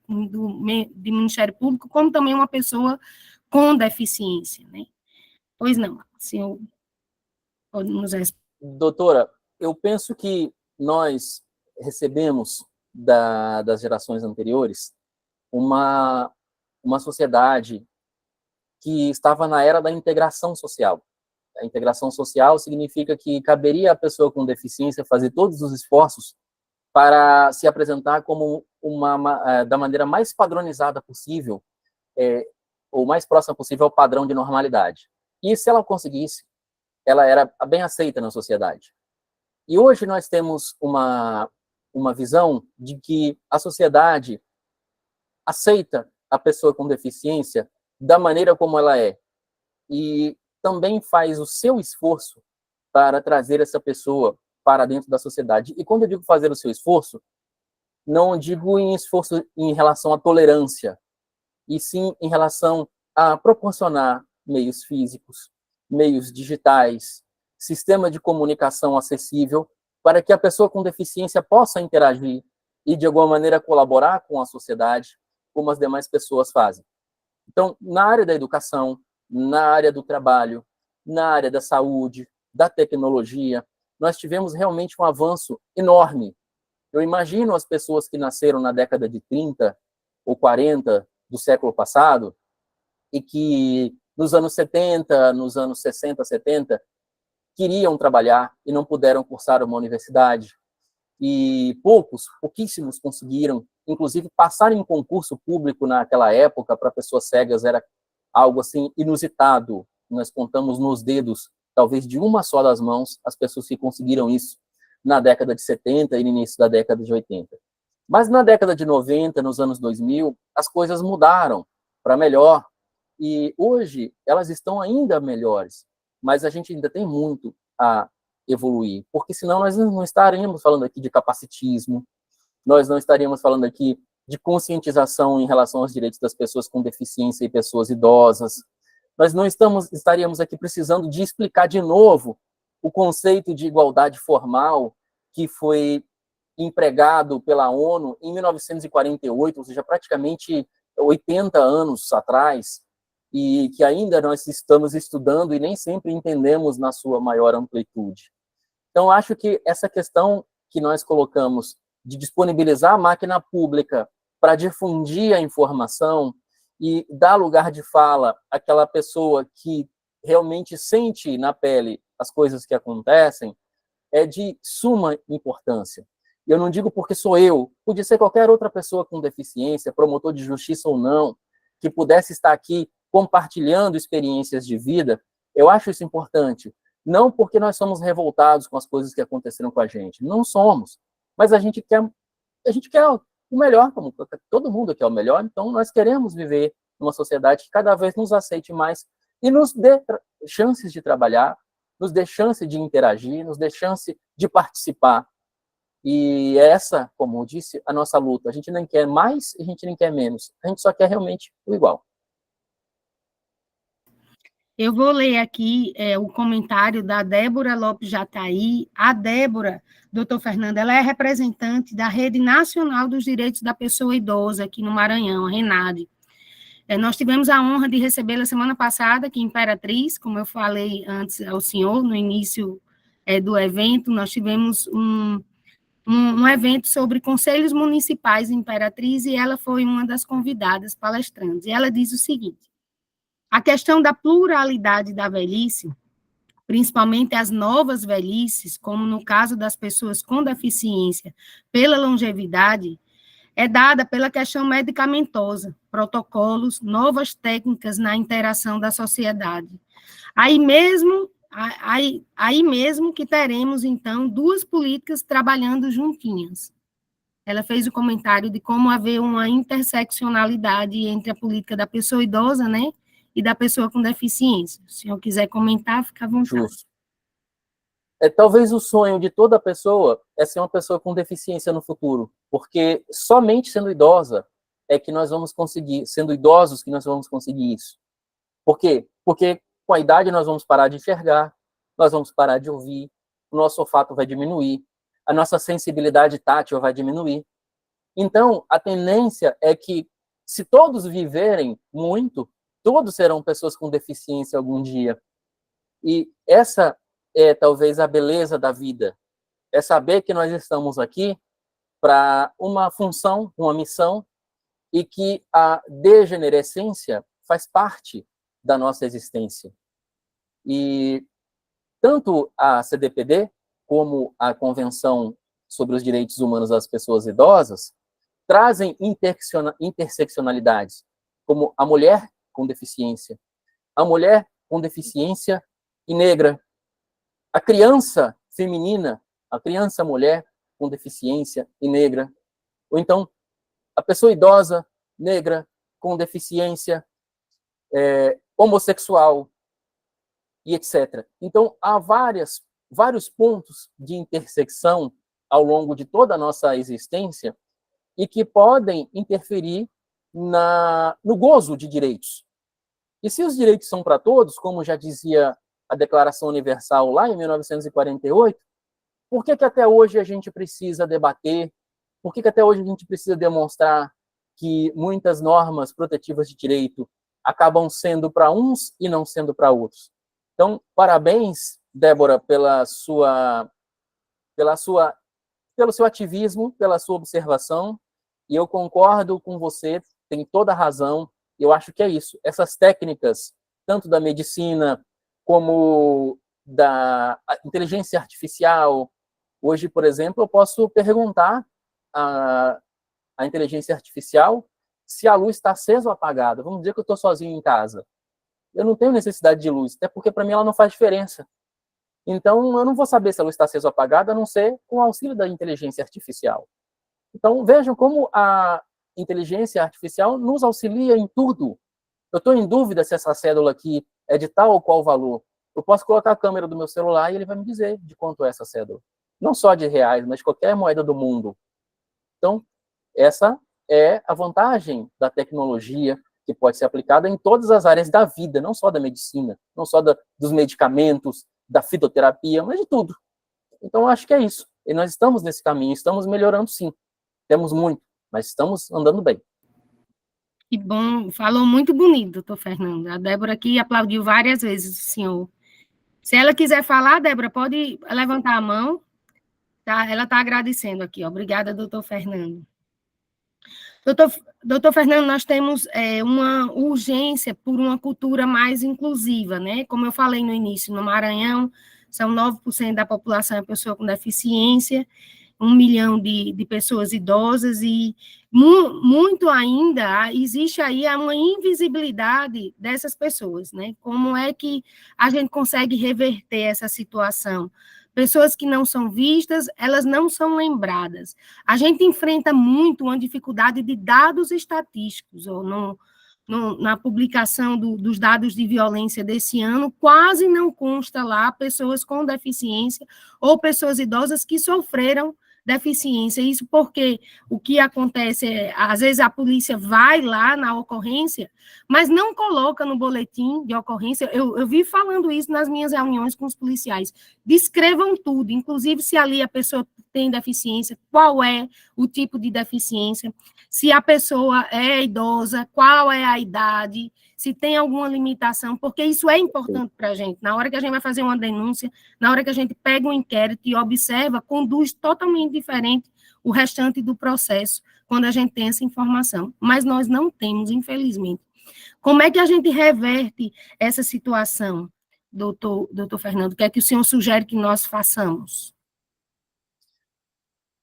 S2: do Ministério Público, como também uma pessoa com deficiência, né? Pois não, o senhor pode nos responder.
S3: Doutora, eu penso que nós recebemos das gerações anteriores uma sociedade que estava na era da integração social. A integração social significa que caberia à pessoa com deficiência fazer todos os esforços para se apresentar como da maneira mais padronizada possível, ou mais próxima possível ao padrão de normalidade. E se ela conseguisse, ela era bem aceita na sociedade. E hoje nós temos uma visão de que a sociedade aceita a pessoa com deficiência da maneira como ela é, e também faz o seu esforço para trazer essa pessoa para dentro da sociedade. E quando eu digo fazer o seu esforço, não digo em esforço em relação à tolerância, e sim em relação a proporcionar meios físicos, meios digitais, sistema de comunicação acessível, para que a pessoa com deficiência possa interagir e, de alguma maneira, colaborar com a sociedade, como as demais pessoas fazem. Então, na área da educação, na área do trabalho, na área da saúde, da tecnologia, nós tivemos realmente um avanço enorme. Eu imagino as pessoas que nasceram na década de 30 ou 40 do século passado e que nos anos 70, nos anos 60, 70, queriam trabalhar e não puderam cursar uma universidade. E pouquíssimos conseguiram, inclusive passar em concurso público naquela época para pessoas cegas era algo assim inusitado. Nós contamos nos dedos, talvez de uma só das mãos, as pessoas que conseguiram isso na década de 70 e no início da década de 80. Mas na década de 90, nos anos 2000, as coisas mudaram para melhor. E hoje elas estão ainda melhores, mas a gente ainda tem muito a evoluir, porque senão nós não estaríamos falando aqui de capacitismo, nós não estaríamos falando aqui de conscientização em relação aos direitos das pessoas com deficiência e pessoas idosas, nós não estaríamos aqui precisando de explicar de novo o conceito de igualdade formal que foi empregado pela ONU em 1948, ou seja, praticamente 80 anos atrás, e que ainda nós estamos estudando e nem sempre entendemos na sua maior amplitude. Então, acho que essa questão que nós colocamos de disponibilizar a máquina pública para difundir a informação e dar lugar de fala àquela pessoa que realmente sente na pele as coisas que acontecem, é de suma importância. E eu não digo porque sou eu, podia ser qualquer outra pessoa com deficiência, promotor de justiça ou não, que pudesse estar aqui compartilhando experiências de vida. Eu acho isso importante. Não porque nós somos revoltados com as coisas que aconteceram com a gente. Não somos. Mas a gente quer o melhor, como todo mundo quer o melhor, então nós queremos viver numa sociedade que cada vez nos aceite mais e nos dê chances de trabalhar, nos dê chance de interagir, nos dê chance de participar. E essa, como eu disse, a nossa luta. A gente nem quer mais, a gente nem quer menos. A gente só quer realmente o igual.
S2: Eu vou ler aqui o comentário da Débora Lopes Jataí. A Débora, doutor Fernando, ela é representante da Rede Nacional dos Direitos da Pessoa Idosa, aqui no Maranhão, a RENADE. Nós tivemos a honra de recebê-la semana passada aqui em Imperatriz, como eu falei antes ao senhor, no início do evento, nós tivemos um evento sobre conselhos municipais em Imperatriz, e ela foi uma das convidadas palestrantes. E ela diz o seguinte: a questão da pluralidade da velhice, principalmente as novas velhices, como no caso das pessoas com deficiência, pela longevidade, é dada pela questão medicamentosa, protocolos, novas técnicas na interação da sociedade. Aí mesmo que teremos, então, duas políticas trabalhando juntinhas. Ela fez o comentário de como haver uma interseccionalidade entre a política da pessoa idosa, né, e da pessoa com deficiência. Se o senhor quiser comentar, fica à vontade.
S3: Justo. Talvez o sonho de toda pessoa é ser uma pessoa com deficiência no futuro, porque somente sendo idosa é que nós vamos conseguir, sendo idosos que nós vamos conseguir isso. Por quê? Porque com a idade nós vamos parar de enxergar, nós vamos parar de ouvir, o nosso olfato vai diminuir, a nossa sensibilidade tátil vai diminuir. Então, a tendência é que, se todos viverem muito, todos serão pessoas com deficiência algum dia. E essa é talvez a beleza da vida, é saber que nós estamos aqui para uma função, uma missão, e que a degenerescência faz parte da nossa existência. E tanto a CDPD, como a Convenção sobre os Direitos Humanos das Pessoas Idosas, trazem interseccionalidades, como a mulher com deficiência e negra, a criança feminina, a criança mulher com deficiência e negra, ou então a pessoa idosa, negra, com deficiência, homossexual, e etc. Então, há vários pontos de intersecção ao longo de toda a nossa existência e que podem interferir no gozo de direitos. E se os direitos são para todos, como já dizia a Declaração Universal lá em 1948, por que até hoje a gente precisa debater? Por que até hoje a gente precisa demonstrar que muitas normas protetivas de direito acabam sendo para uns e não sendo para outros? Então, parabéns, Débora, pelo seu ativismo, pela sua observação, e eu concordo com você, tem toda a razão, eu acho que é isso. Essas técnicas, tanto da medicina, como da inteligência artificial, hoje, por exemplo, eu posso perguntar à inteligência artificial se a luz está acesa ou apagada. Vamos dizer que eu estou sozinho em casa. Eu não tenho necessidade de luz, até porque para mim ela não faz diferença. Então, eu não vou saber se a luz está acesa ou apagada, a não ser com o auxílio da inteligência artificial. Então, vejam como a inteligência artificial nos auxilia em tudo. Eu estou em dúvida se essa cédula aqui é de tal ou qual valor. Eu posso colocar a câmera do meu celular e ele vai me dizer de quanto é essa cédula. Não só de reais, mas de qualquer moeda do mundo. Então, essa é a vantagem da tecnologia, que pode ser aplicada em todas as áreas da vida, não só da medicina, não só dos medicamentos, da fitoterapia, mas de tudo. Então, acho que é isso. E nós estamos nesse caminho, estamos melhorando sim. Temos muito, mas estamos andando bem.
S2: Que bom, falou muito bonito, doutor Fernando. A Débora aqui aplaudiu várias vezes o senhor. Se ela quiser falar, Débora, pode levantar a mão. Tá? Ela está agradecendo aqui. Obrigada, doutor Fernando. Doutor Fernando, nós temos uma urgência por uma cultura mais inclusiva, né? Como eu falei no início, no Maranhão, são 9% da população é pessoa com deficiência, 1 milhão de pessoas idosas, e muito ainda existe aí uma invisibilidade dessas pessoas, né? Como é que a gente consegue reverter essa situação? Pessoas que não são vistas, elas não são lembradas. A gente enfrenta muito uma dificuldade de dados estatísticos, ou na publicação dos dados de violência desse ano, quase não consta lá pessoas com deficiência ou pessoas idosas que sofreram deficiência. Isso porque o que acontece é, às vezes a polícia vai lá na ocorrência, mas não coloca no boletim de ocorrência. Eu vi falando isso nas minhas reuniões com os policiais. Descrevam tudo, inclusive se ali a pessoa tem deficiência, qual é o tipo de deficiência, se a pessoa é idosa, qual é a idade, se tem alguma limitação, porque isso é importante para a gente. Na hora que a gente vai fazer uma denúncia, na hora que a gente pega um inquérito e observa, conduz totalmente diferente o restante do processo, quando a gente tem essa informação. Mas nós não temos, infelizmente. Como é que a gente reverte essa situação, doutor Fernando? O que é que o senhor sugere que nós façamos?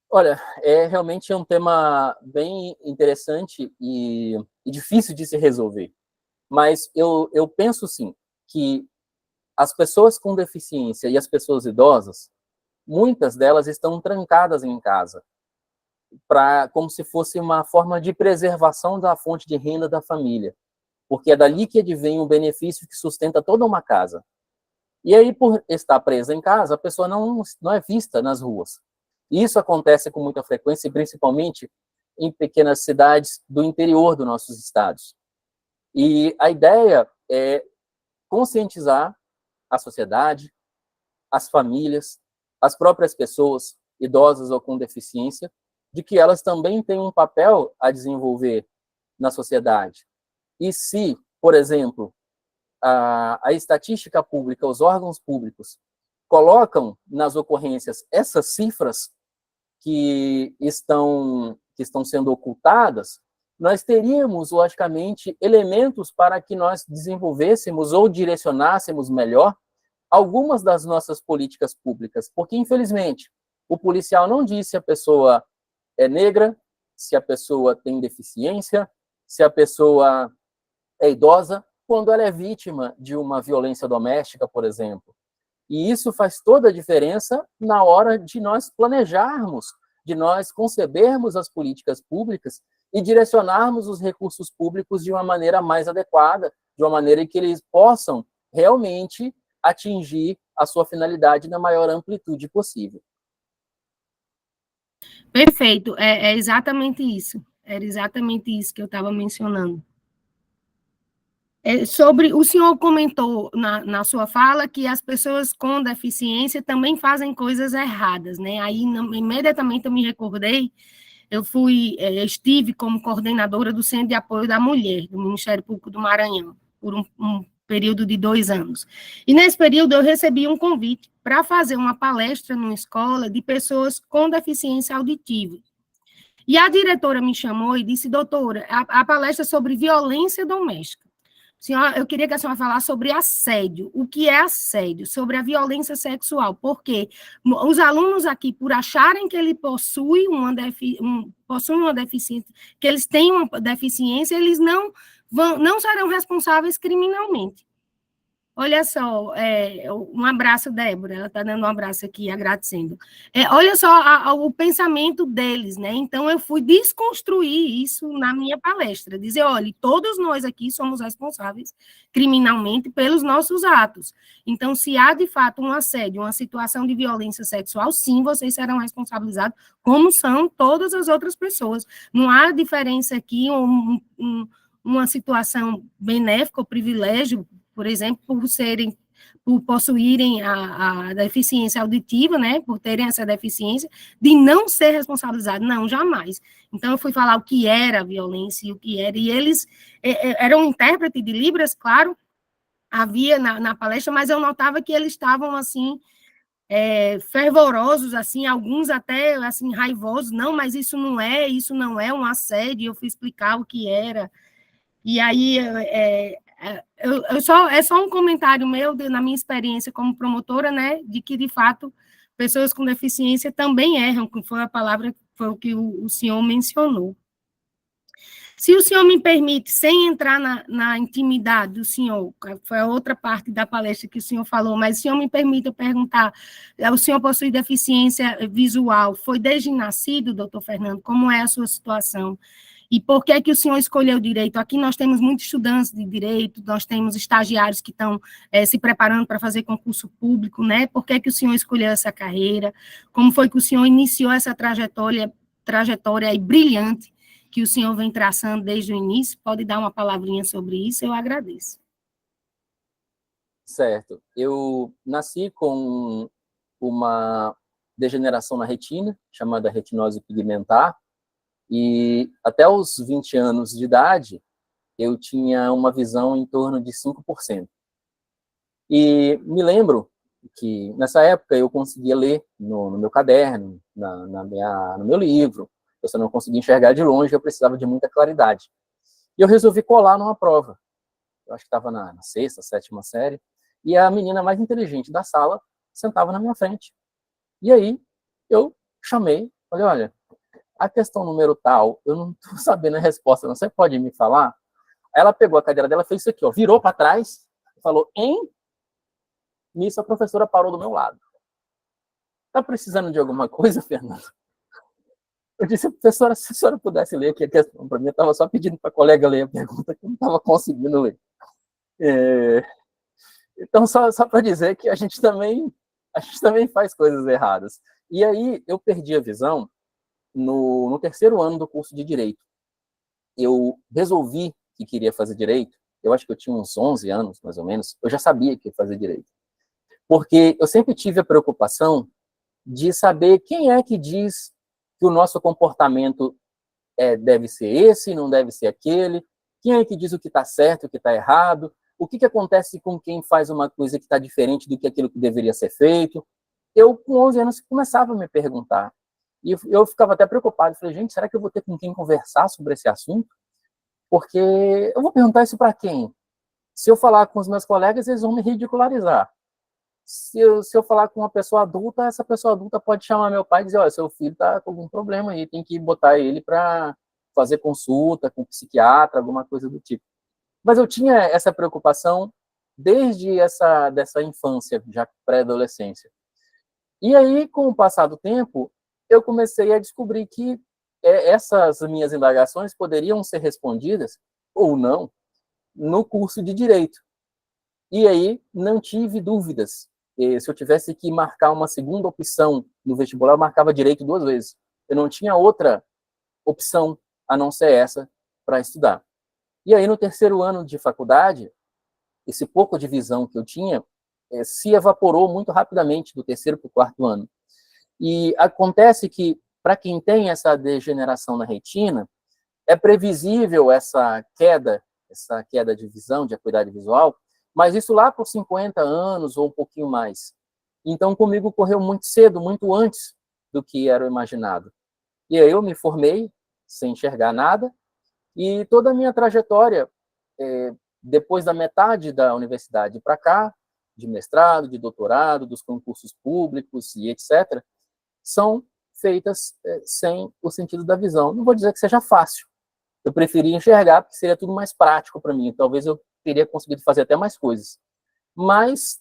S3: Olha, realmente um tema bem interessante e difícil de se resolver. Mas eu penso, sim, que as pessoas com deficiência e as pessoas idosas, muitas delas estão trancadas em casa, como se fosse uma forma de preservação da fonte de renda da família, porque é dali que advém o benefício que sustenta toda uma casa. E aí, por estar presa em casa, a pessoa não é vista nas ruas. E isso acontece com muita frequência, principalmente em pequenas cidades do interior dos nossos estados. E a ideia é conscientizar a sociedade, as famílias, as próprias pessoas, idosas ou com deficiência, de que elas também têm um papel a desenvolver na sociedade. E se, por exemplo, a estatística pública, os órgãos públicos, colocam nas ocorrências essas cifras que estão sendo ocultadas, nós teríamos, logicamente, elementos para que nós desenvolvêssemos ou direcionássemos melhor algumas das nossas políticas públicas, porque, infelizmente, o policial não diz se a pessoa é negra, se a pessoa tem deficiência, se a pessoa é idosa, quando ela é vítima de uma violência doméstica, por exemplo. E isso faz toda a diferença na hora de nós planejarmos, de nós concebermos as políticas públicas e direcionarmos os recursos públicos de uma maneira mais adequada, de uma maneira em que eles possam realmente atingir a sua finalidade na maior amplitude possível.
S2: Perfeito, é exatamente isso. Era exatamente isso que eu estava mencionando. O senhor comentou na sua fala que as pessoas com deficiência também fazem coisas erradas, né? Aí, imediatamente, eu me recordei, eu estive como coordenadora do Centro de Apoio da Mulher, do Ministério Público do Maranhão, por um período de 2 anos. E, nesse período, eu recebi um convite para fazer uma palestra numa escola de pessoas com deficiência auditiva. E a diretora me chamou e disse, doutora, a palestra é sobre violência doméstica. Senhora, eu queria que a senhora falasse sobre assédio. O que é assédio? Sobre a violência sexual. Porque os alunos aqui, por acharem que ele possui uma deficiência, que eles têm uma deficiência, eles não serão responsáveis criminalmente. Olha só, um abraço, Débora, ela está dando um abraço aqui, agradecendo. Olha só o pensamento deles, né? Então, eu fui desconstruir isso na minha palestra, dizer, olha, todos nós aqui somos responsáveis criminalmente pelos nossos atos. Então, se há, de fato, um assédio, uma situação de violência sexual, sim, vocês serão responsabilizados, como são todas as outras pessoas. Não há diferença aqui, uma situação benéfica ou privilégio, por exemplo, por possuírem a deficiência auditiva, né, por terem essa deficiência, de não ser responsabilizado, não, jamais. Então, eu fui falar o que era a violência e o que era, e eles eram intérpretes de Libras, claro, havia na palestra, mas eu notava que eles estavam, assim, fervorosos, assim, alguns até, assim, raivosos, não, mas isso não é um assédio, eu fui explicar o que era, e aí, é só um comentário meu, na minha experiência como promotora, né, de que, de fato, pessoas com deficiência também erram, que foi foi o que o senhor mencionou. Se o senhor me permite, sem entrar na intimidade do senhor, foi a outra parte da palestra que o senhor falou, mas se o senhor me permite eu perguntar, o senhor possui deficiência visual, foi desde nascido, doutor Fernando? Como é a sua situação? E por que que o senhor escolheu direito? Aqui nós temos muitos estudantes de direito, nós temos estagiários que estão se preparando para fazer concurso público, né? Por que que o senhor escolheu essa carreira? Como foi que o senhor iniciou essa trajetória aí brilhante que o senhor vem traçando desde o início? Pode dar uma palavrinha sobre isso, eu agradeço.
S3: Certo. Eu nasci com uma degeneração na retina, chamada retinose pigmentar, e até os 20 anos de idade, eu tinha uma visão em torno de 5%. E me lembro que, nessa época, eu conseguia ler no meu caderno, no meu livro. Eu só não conseguia enxergar de longe, eu precisava de muita claridade. E eu resolvi colar numa prova. Eu acho que estava na sexta, sétima série, e a menina mais inteligente da sala sentava na minha frente. E aí, eu chamei, falei, olha, a questão número tal, eu não estou sabendo a resposta, não, você pode me falar? Aí ela pegou a cadeira dela, fez isso aqui, ó, virou para trás, falou, hein? Nisso a professora parou do meu lado. Tá precisando de alguma coisa, Fernando? Eu disse, professora, se a senhora pudesse ler aqui a questão para mim, eu estava só pedindo para a colega ler a pergunta, que eu não estava conseguindo ler. Então, só para dizer que a gente também faz coisas erradas. E aí, eu perdi a visão no terceiro ano do curso de Direito. Eu resolvi que queria fazer Direito, eu acho que eu tinha uns 11 anos, mais ou menos, eu já sabia que ia fazer Direito. Porque eu sempre tive a preocupação de saber quem é que diz que o nosso comportamento deve ser esse, não deve ser aquele, quem é que diz o que está certo, o que está errado, o que acontece com quem faz uma coisa que está diferente do que aquilo que deveria ser feito. Eu, com 11 anos, começava a me perguntar. E eu ficava até preocupado. Falei, gente, será que eu vou ter com quem conversar sobre esse assunto? Porque eu vou perguntar isso para quem? Se eu falar com os meus colegas, eles vão me ridicularizar. Se eu falar com uma pessoa adulta, essa pessoa adulta pode chamar meu pai e dizer, olha, seu filho está com algum problema aí, tem que botar ele para fazer consulta com um psiquiatra, alguma coisa do tipo. Mas eu tinha essa preocupação desde dessa infância, já pré-adolescência. E aí, com o passar do tempo, eu comecei a descobrir que essas minhas indagações poderiam ser respondidas, ou não, no curso de Direito. E aí, não tive dúvidas. E se eu tivesse que marcar uma segunda opção no vestibular, eu marcava Direito 2 vezes. Eu não tinha outra opção a não ser essa para estudar. E aí, no terceiro ano de faculdade, esse pouco de visão que eu tinha se evaporou muito rapidamente do terceiro para o quarto ano. E acontece que, para quem tem essa degeneração na retina, é previsível essa queda de visão, de acuidade visual, mas isso lá por 50 anos ou um pouquinho mais. Então, comigo ocorreu muito cedo, muito antes do que era o imaginado. E aí eu me formei sem enxergar nada, e toda a minha trajetória, depois da metade da universidade para cá, de mestrado, de doutorado, dos concursos públicos e etc., são feitas sem o sentido da visão. Não vou dizer que seja fácil. Eu preferia enxergar, porque seria tudo mais prático para mim. Talvez eu teria conseguido fazer até mais coisas. Mas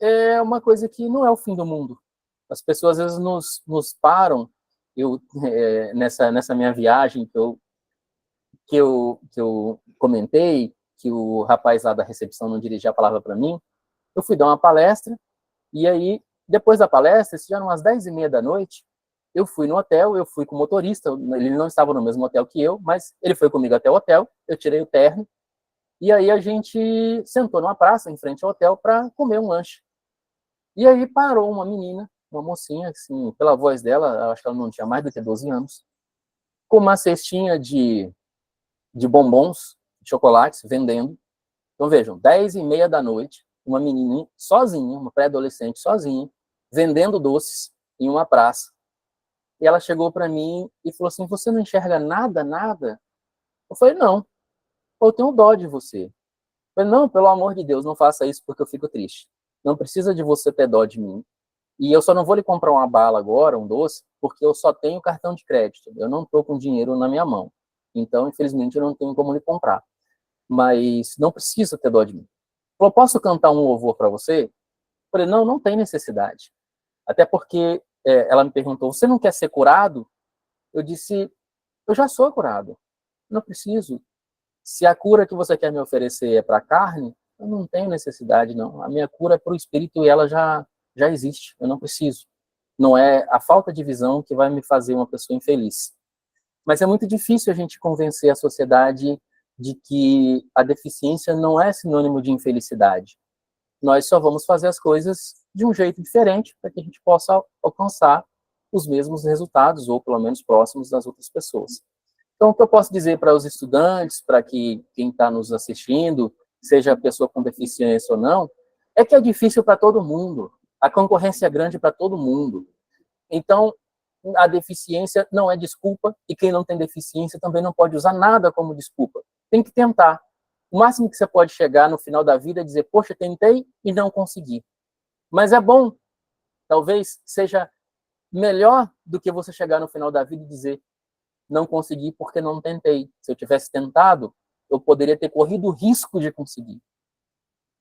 S3: é uma coisa que não é o fim do mundo. As pessoas, às vezes, nos param. Nessa minha viagem que eu comentei, que o rapaz lá da recepção não dirigia a palavra para mim, eu fui dar uma palestra, e aí, depois da palestra, isso já eram umas 10h30 da noite, eu fui no hotel, eu fui com o motorista, ele não estava no mesmo hotel que eu, mas ele foi comigo até o hotel, eu tirei o terno, e aí a gente sentou numa praça, em frente ao hotel, para comer um lanche. E aí parou uma menina, uma mocinha, assim, pela voz dela, acho que ela não tinha mais do que 12 anos, com uma cestinha de bombons, de chocolates, vendendo. Então, vejam, 10h30 da noite, uma menina sozinha, uma pré-adolescente sozinha, vendendo doces em uma praça. E ela chegou para mim e falou assim, você não enxerga nada, nada? Eu falei, não. Eu tenho dó de você. Eu falei, não, pelo amor de Deus, não faça isso porque eu fico triste. Não precisa de você ter dó de mim. E eu só não vou lhe comprar uma bala agora, um doce, porque eu só tenho cartão de crédito. Eu não estou com dinheiro na minha mão. Então, infelizmente, eu não tenho como lhe comprar. Mas não precisa ter dó de mim. Falou, posso cantar um louvor para você? Eu falei, não tem necessidade. Até porque ela me perguntou, você não quer ser curado? Eu disse, eu já sou curado. Não preciso. Se a cura que você quer me oferecer é para a carne, eu não tenho necessidade, não. A minha cura é para o espírito e ela já existe. Eu não preciso. Não é a falta de visão que vai me fazer uma pessoa infeliz. Mas é muito difícil a gente convencer a sociedade de que a deficiência não é sinônimo de infelicidade. Nós só vamos fazer as coisas de um jeito diferente para que a gente possa alcançar os mesmos resultados, ou pelo menos próximos das outras pessoas. Então, o que eu posso dizer para os estudantes, para que quem está nos assistindo, seja pessoa com deficiência ou não, é que é difícil para todo mundo. A concorrência é grande para todo mundo. Então, a deficiência não é desculpa, e quem não tem deficiência também não pode usar nada como desculpa. Tem que tentar. O máximo que você pode chegar no final da vida é dizer, poxa, tentei e não consegui. Mas é bom. Talvez seja melhor do que você chegar no final da vida e dizer, não consegui porque não tentei. Se eu tivesse tentado, eu poderia ter corrido o risco de conseguir.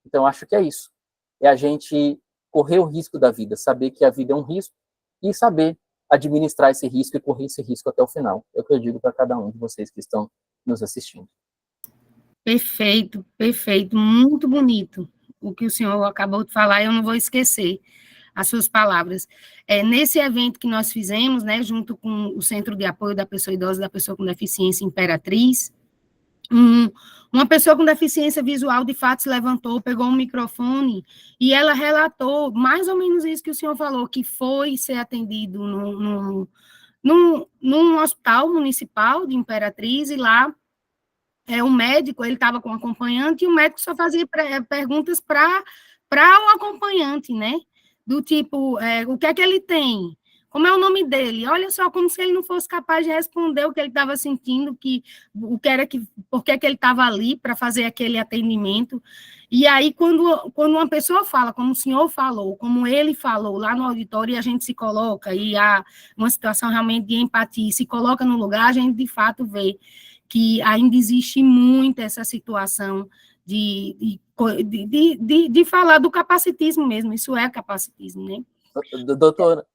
S3: Então, acho que é isso. É a gente correr o risco da vida, saber que a vida é um risco e saber administrar esse risco e correr esse risco até o final. É o que eu digo para cada um de vocês que estão nos assistindo.
S2: Perfeito, perfeito, muito bonito o que o senhor acabou de falar, eu não vou esquecer as suas palavras. Nesse evento que nós fizemos, né, junto com o Centro de Apoio da Pessoa Idosa e da Pessoa com Deficiência Imperatriz, uma pessoa com deficiência visual, de fato, se levantou, pegou um microfone e ela relatou mais ou menos isso que o senhor falou, que foi ser atendido num hospital municipal de Imperatriz, e lá o médico, ele estava com um acompanhante, e o médico só fazia perguntas para o acompanhante, né? Do tipo, o que é que ele tem? Como é o nome dele? Olha só, como se ele não fosse capaz de responder o que ele estava sentindo, por que ele estava ali para fazer aquele atendimento. E aí, quando uma pessoa fala, como o senhor falou, como ele falou lá no auditório, e a gente se coloca, e há uma situação realmente de empatia, se coloca no lugar, a gente de fato vê que ainda existe muito essa situação de falar do capacitismo mesmo, isso é capacitismo, né?
S3: Doutor,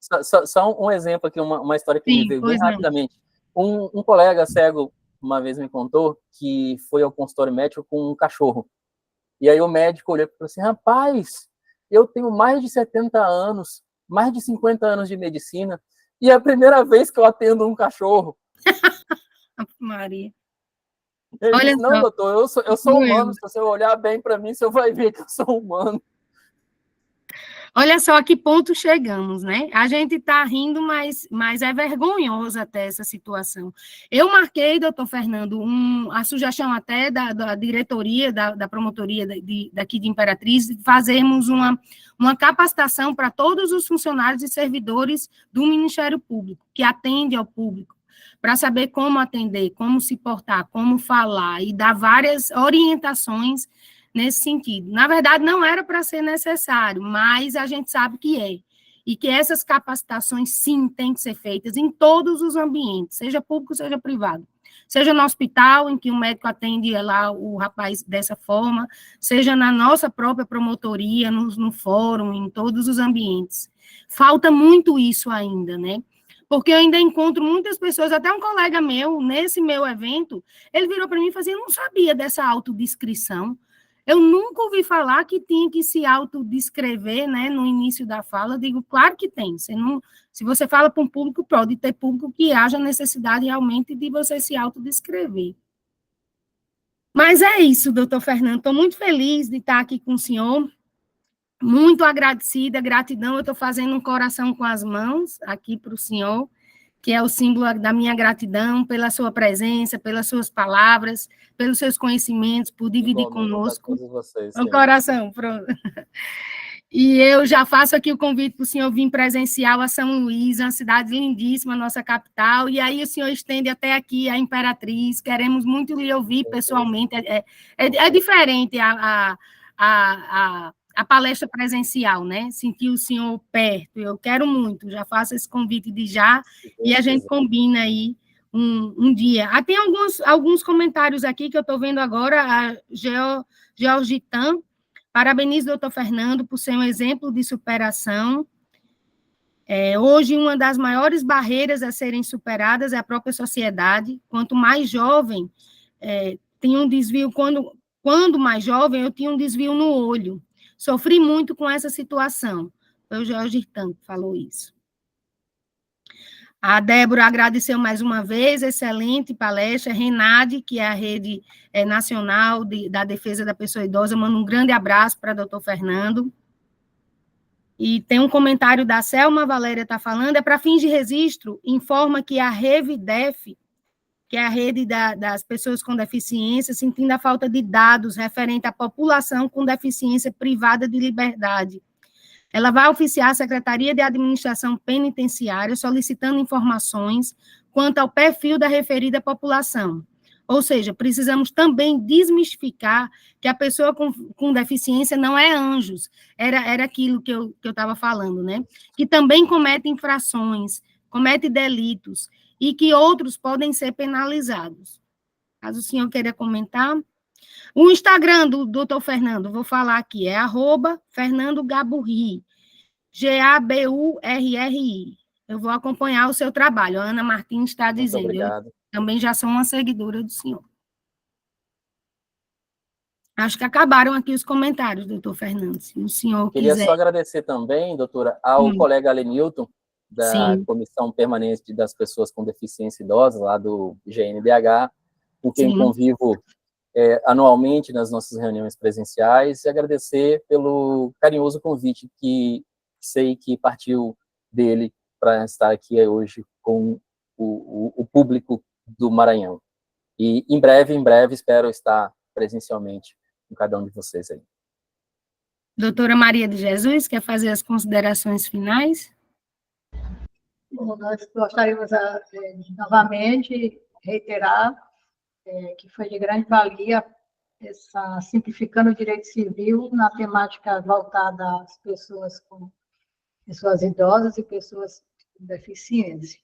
S3: só um exemplo aqui, uma história que me veio bem rapidamente. Um colega cego uma vez me contou que foi ao consultório médico com um cachorro. E aí o médico olhou e falou assim, rapaz, eu tenho mais de 70 anos, mais de 50 anos de medicina, e é a primeira vez que eu atendo um cachorro.
S2: Maria.
S3: Ele disse, não, doutor, eu sou humano, se você olhar bem para mim, você vai ver que eu sou humano.
S2: Olha só a que ponto chegamos, né? A gente está rindo, mas é vergonhoso até essa situação. Eu marquei, doutor Fernando, a sugestão até da diretoria, da promotoria daqui de Imperatriz, de fazermos uma capacitação para todos os funcionários e servidores do Ministério Público, que atende ao público, para saber como atender, como se portar, como falar, e dar várias orientações nesse sentido. Na verdade, não era para ser necessário, mas a gente sabe que é. E que essas capacitações, sim, têm que ser feitas em todos os ambientes, seja público, seja privado. Seja no hospital, em que o médico atende lá o rapaz dessa forma, seja na nossa própria promotoria, no fórum, em todos os ambientes. Falta muito isso ainda, né? Porque eu ainda encontro muitas pessoas, até um colega meu, nesse meu evento, ele virou para mim e falou assim, eu não sabia dessa autodescrição. Eu nunca ouvi falar que tinha que se autodescrever, né, no início da fala. Eu digo, claro que tem. Se você fala para um público, pode ter público que haja necessidade realmente de você se autodescrever. Mas é isso, doutor Fernando. Estou muito feliz de estar aqui com o senhor. Muito agradecida, gratidão. Eu estou fazendo um coração com as mãos aqui para o senhor, que é o símbolo da minha gratidão pela sua presença, pelas suas palavras, pelos seus conhecimentos, por dividir conosco. O coração, pronto. E eu já faço aqui o convite para o senhor vir presencial a São Luís, uma cidade lindíssima, nossa capital, e aí o senhor estende até aqui a Imperatriz, queremos muito lhe ouvir pessoalmente, é diferente a palestra presencial, né? Sentir o senhor perto, eu quero muito, já faço esse convite de já, e a gente combina aí um dia. Tem alguns comentários aqui que eu estou vendo agora, a Georgitan, parabenizo, doutor Fernando, por ser um exemplo de superação. Hoje, uma das maiores barreiras a serem superadas é a própria sociedade. Quanto mais jovem, tem um desvio, quando mais jovem, eu tinha um desvio no olho. Sofri muito com essa situação. Foi o Jorge Irtan que falou isso. A Débora agradeceu mais uma vez, excelente palestra. Renade, que é a Rede Nacional da Defesa da Pessoa Idosa, manda um grande abraço para o doutor Fernando. E tem um comentário da Selma Valéria está falando, para fins de registro, informa que a Revidef, que é a rede das pessoas com deficiência, sentindo a falta de dados referente à população com deficiência privada de liberdade. Ela vai oficiar a Secretaria de Administração Penitenciária solicitando informações quanto ao perfil da referida população. Ou seja, precisamos também desmistificar que a pessoa com deficiência não é anjos. Era aquilo que eu estava falando, né? Que também comete infrações, comete delitos, e que outros podem ser penalizados. Caso o senhor queira comentar. O Instagram do doutor Fernando, vou falar aqui, é @FernandoGaburri, GABURRI. Eu vou acompanhar o seu trabalho. A Ana Martins está dizendo.
S3: Muito obrigado.
S2: Eu também já sou uma seguidora do senhor. Acho que acabaram aqui os comentários, doutor Fernando, se o senhor
S3: Queria
S2: quiser.
S3: só agradecer também, doutora, ao colega Alenilton, da Comissão Permanente das Pessoas com Deficiência Idosa, lá do GNDH, com quem convivo anualmente nas nossas reuniões presenciais, e agradecer pelo carinhoso convite que sei que partiu dele para estar aqui hoje com o público do Maranhão. E em breve, espero estar presencialmente com cada um de vocês aí.
S2: Doutora Maria de Jesus, quer fazer as considerações finais?
S1: Bom, nós gostaríamos de novamente reiterar que foi de grande valia simplificando o direito civil na temática voltada às pessoas idosas e pessoas com deficiência.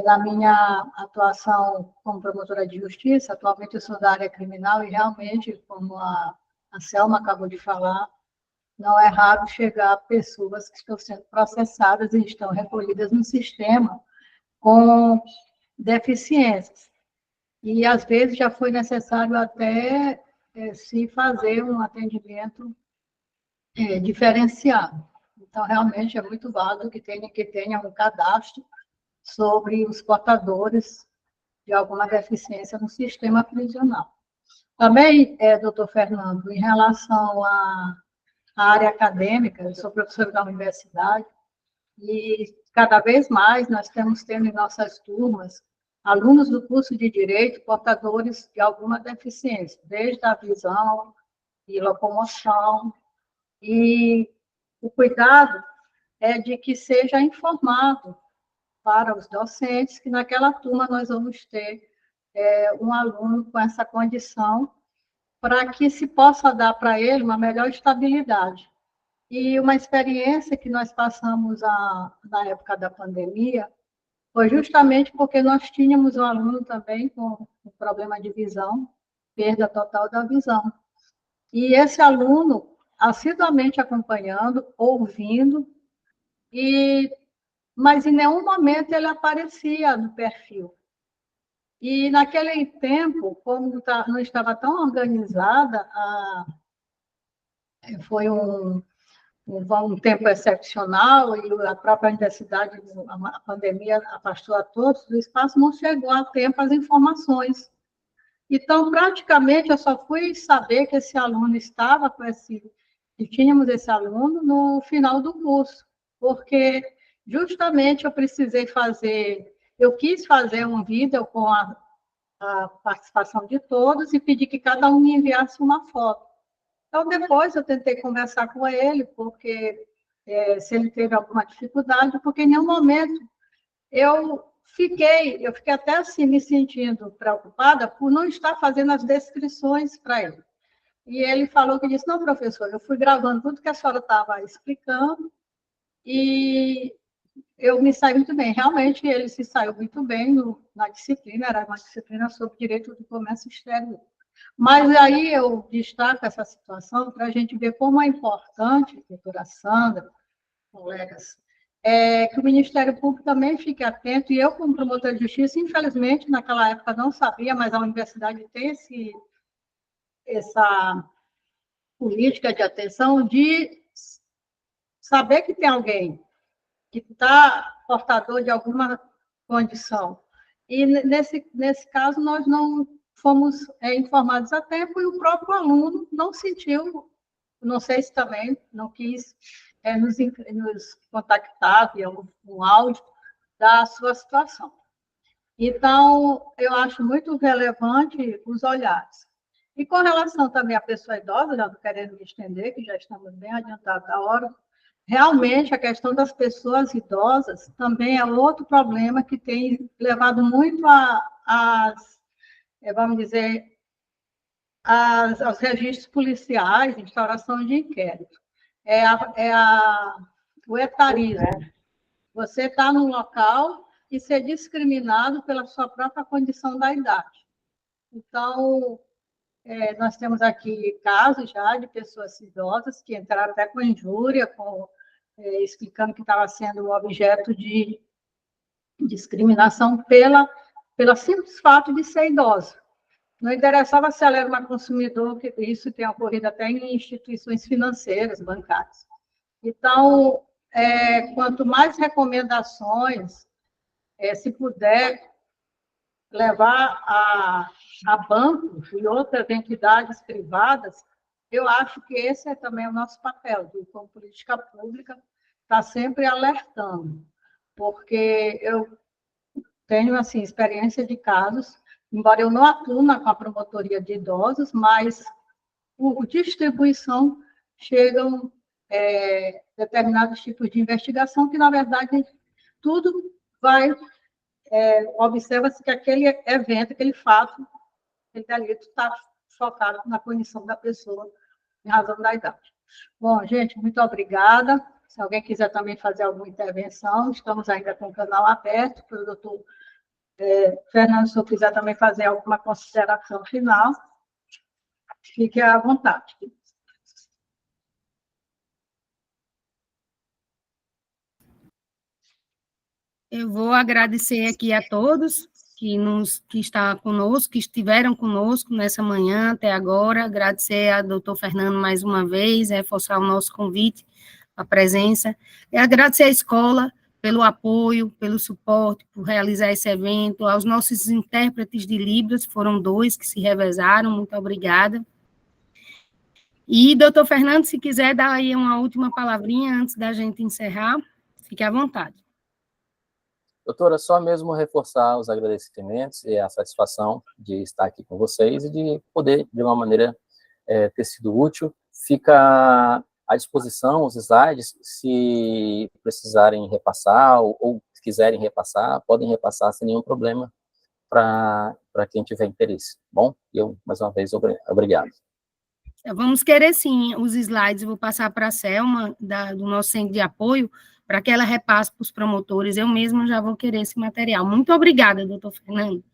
S1: Na minha atuação como promotora de justiça, atualmente eu sou da área criminal e realmente, como a Selma acabou de falar, não é raro chegar pessoas que estão sendo processadas e estão recolhidas no sistema com deficiências. E, às vezes, já foi necessário até se fazer um atendimento diferenciado. Então, realmente, é muito válido que tenha um cadastro sobre os portadores de alguma deficiência no sistema prisional. Também, doutor Fernando, em relação à área acadêmica, eu sou professora da universidade, e cada vez mais nós estamos tendo em nossas turmas alunos do curso de Direito portadores de alguma deficiência, desde a visão e locomoção, e o cuidado é de que seja informado para os docentes que naquela turma nós vamos ter um aluno com essa condição, para que se possa dar para ele uma melhor estabilidade. E uma experiência que nós passamos na época da pandemia foi justamente porque nós tínhamos um aluno também com problema de visão, perda total da visão. E esse aluno, assiduamente acompanhando, ouvindo, mas em nenhum momento ele aparecia no perfil. E naquele tempo, como não estava tão organizada, foi um tempo excepcional e a própria universidade, a pandemia afastou a todos do espaço, não chegou a tempo as informações. Então, praticamente, eu só fui saber que esse aluno estava que tínhamos esse aluno no final do curso, porque justamente eu quis fazer um vídeo com a participação de todos e pedi que cada um me enviasse uma foto. Então, depois eu tentei conversar com ele, porque se ele teve alguma dificuldade, porque em nenhum momento eu fiquei até assim me sentindo preocupada por não estar fazendo as descrições para ele. E ele falou que disse, não, professor, eu fui gravando tudo que a senhora estava explicando e eu me saí muito bem. Realmente, ele se saiu muito bem na disciplina, era uma disciplina sobre direito do comércio exterior. Mas aí eu destaco essa situação para a gente ver como é importante, doutora Sandra, colegas, que o Ministério Público também fique atento, e eu, como promotor de justiça, infelizmente, naquela época não sabia, mas a universidade tem essa política de atenção de saber que tem alguém que está portador de alguma condição. E, nesse caso, nós não fomos informados a tempo, e o próprio aluno não sentiu, não sei se também não quis nos contactar via um áudio da sua situação. Então, eu acho muito relevante os olhares. E com relação também à pessoa idosa, já estou querendo me estender, que já estamos bem adiantados da hora, realmente a questão das pessoas idosas também é outro problema que tem levado muito vamos dizer, aos registros policiais, instauração de inquérito. O etarismo. Você está num local e ser discriminado pela sua própria condição da idade. Então, nós temos aqui casos já de pessoas idosas que entraram até com injúria, explicando que estava sendo objeto de discriminação pelo simples fato de ser idosa. Não interessava se ela era uma consumidora, que isso tem ocorrido até em instituições financeiras, bancárias. Então, quanto mais recomendações, se puder levar a bancos e outras entidades privadas, eu acho que esse é também o nosso papel, como política pública, estar sempre alertando, porque eu tenho assim, experiência de casos, embora eu não atue com a promotoria de idosos, mas por distribuição chegam determinados tipos de investigação que, na verdade, tudo vai... observa-se que aquele evento, aquele fato, aquele delito está focado na condição da pessoa em razão da idade. Bom, gente, muito obrigada. Se alguém quiser também fazer alguma intervenção, estamos ainda com o canal aberto, para o doutor Fernando, se eu quiser também fazer alguma consideração final, fique à vontade.
S2: Eu vou agradecer aqui a todos que estão conosco, que estiveram conosco nessa manhã até agora, agradecer ao doutor Fernando mais uma vez, reforçar o nosso convite, a presença, e agradecer à escola pelo apoio, pelo suporte, por realizar esse evento, aos nossos intérpretes de Libras, foram 2 que se revezaram, muito obrigada. E, doutor Fernando, se quiser dar aí uma última palavrinha antes da gente encerrar, fique à vontade.
S3: Doutora, só mesmo reforçar os agradecimentos e a satisfação de estar aqui com vocês e de poder, de uma maneira, ter sido útil. Fica à disposição os slides, se precisarem repassar ou quiserem repassar, podem repassar sem nenhum problema para quem tiver interesse. Bom, eu, mais uma vez, obrigado.
S2: Vamos querer, sim, os slides, eu vou passar para a Selma, do nosso centro de apoio, para que ela repasse para os promotores. Eu mesma já vou querer esse material. Muito obrigada, doutor Fernando.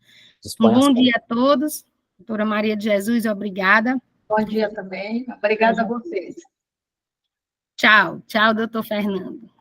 S2: Um bom dia a todos. Doutora Maria de Jesus, obrigada.
S1: Bom dia também. Obrigada a vocês.
S2: Tchau. Tchau, doutor Fernando.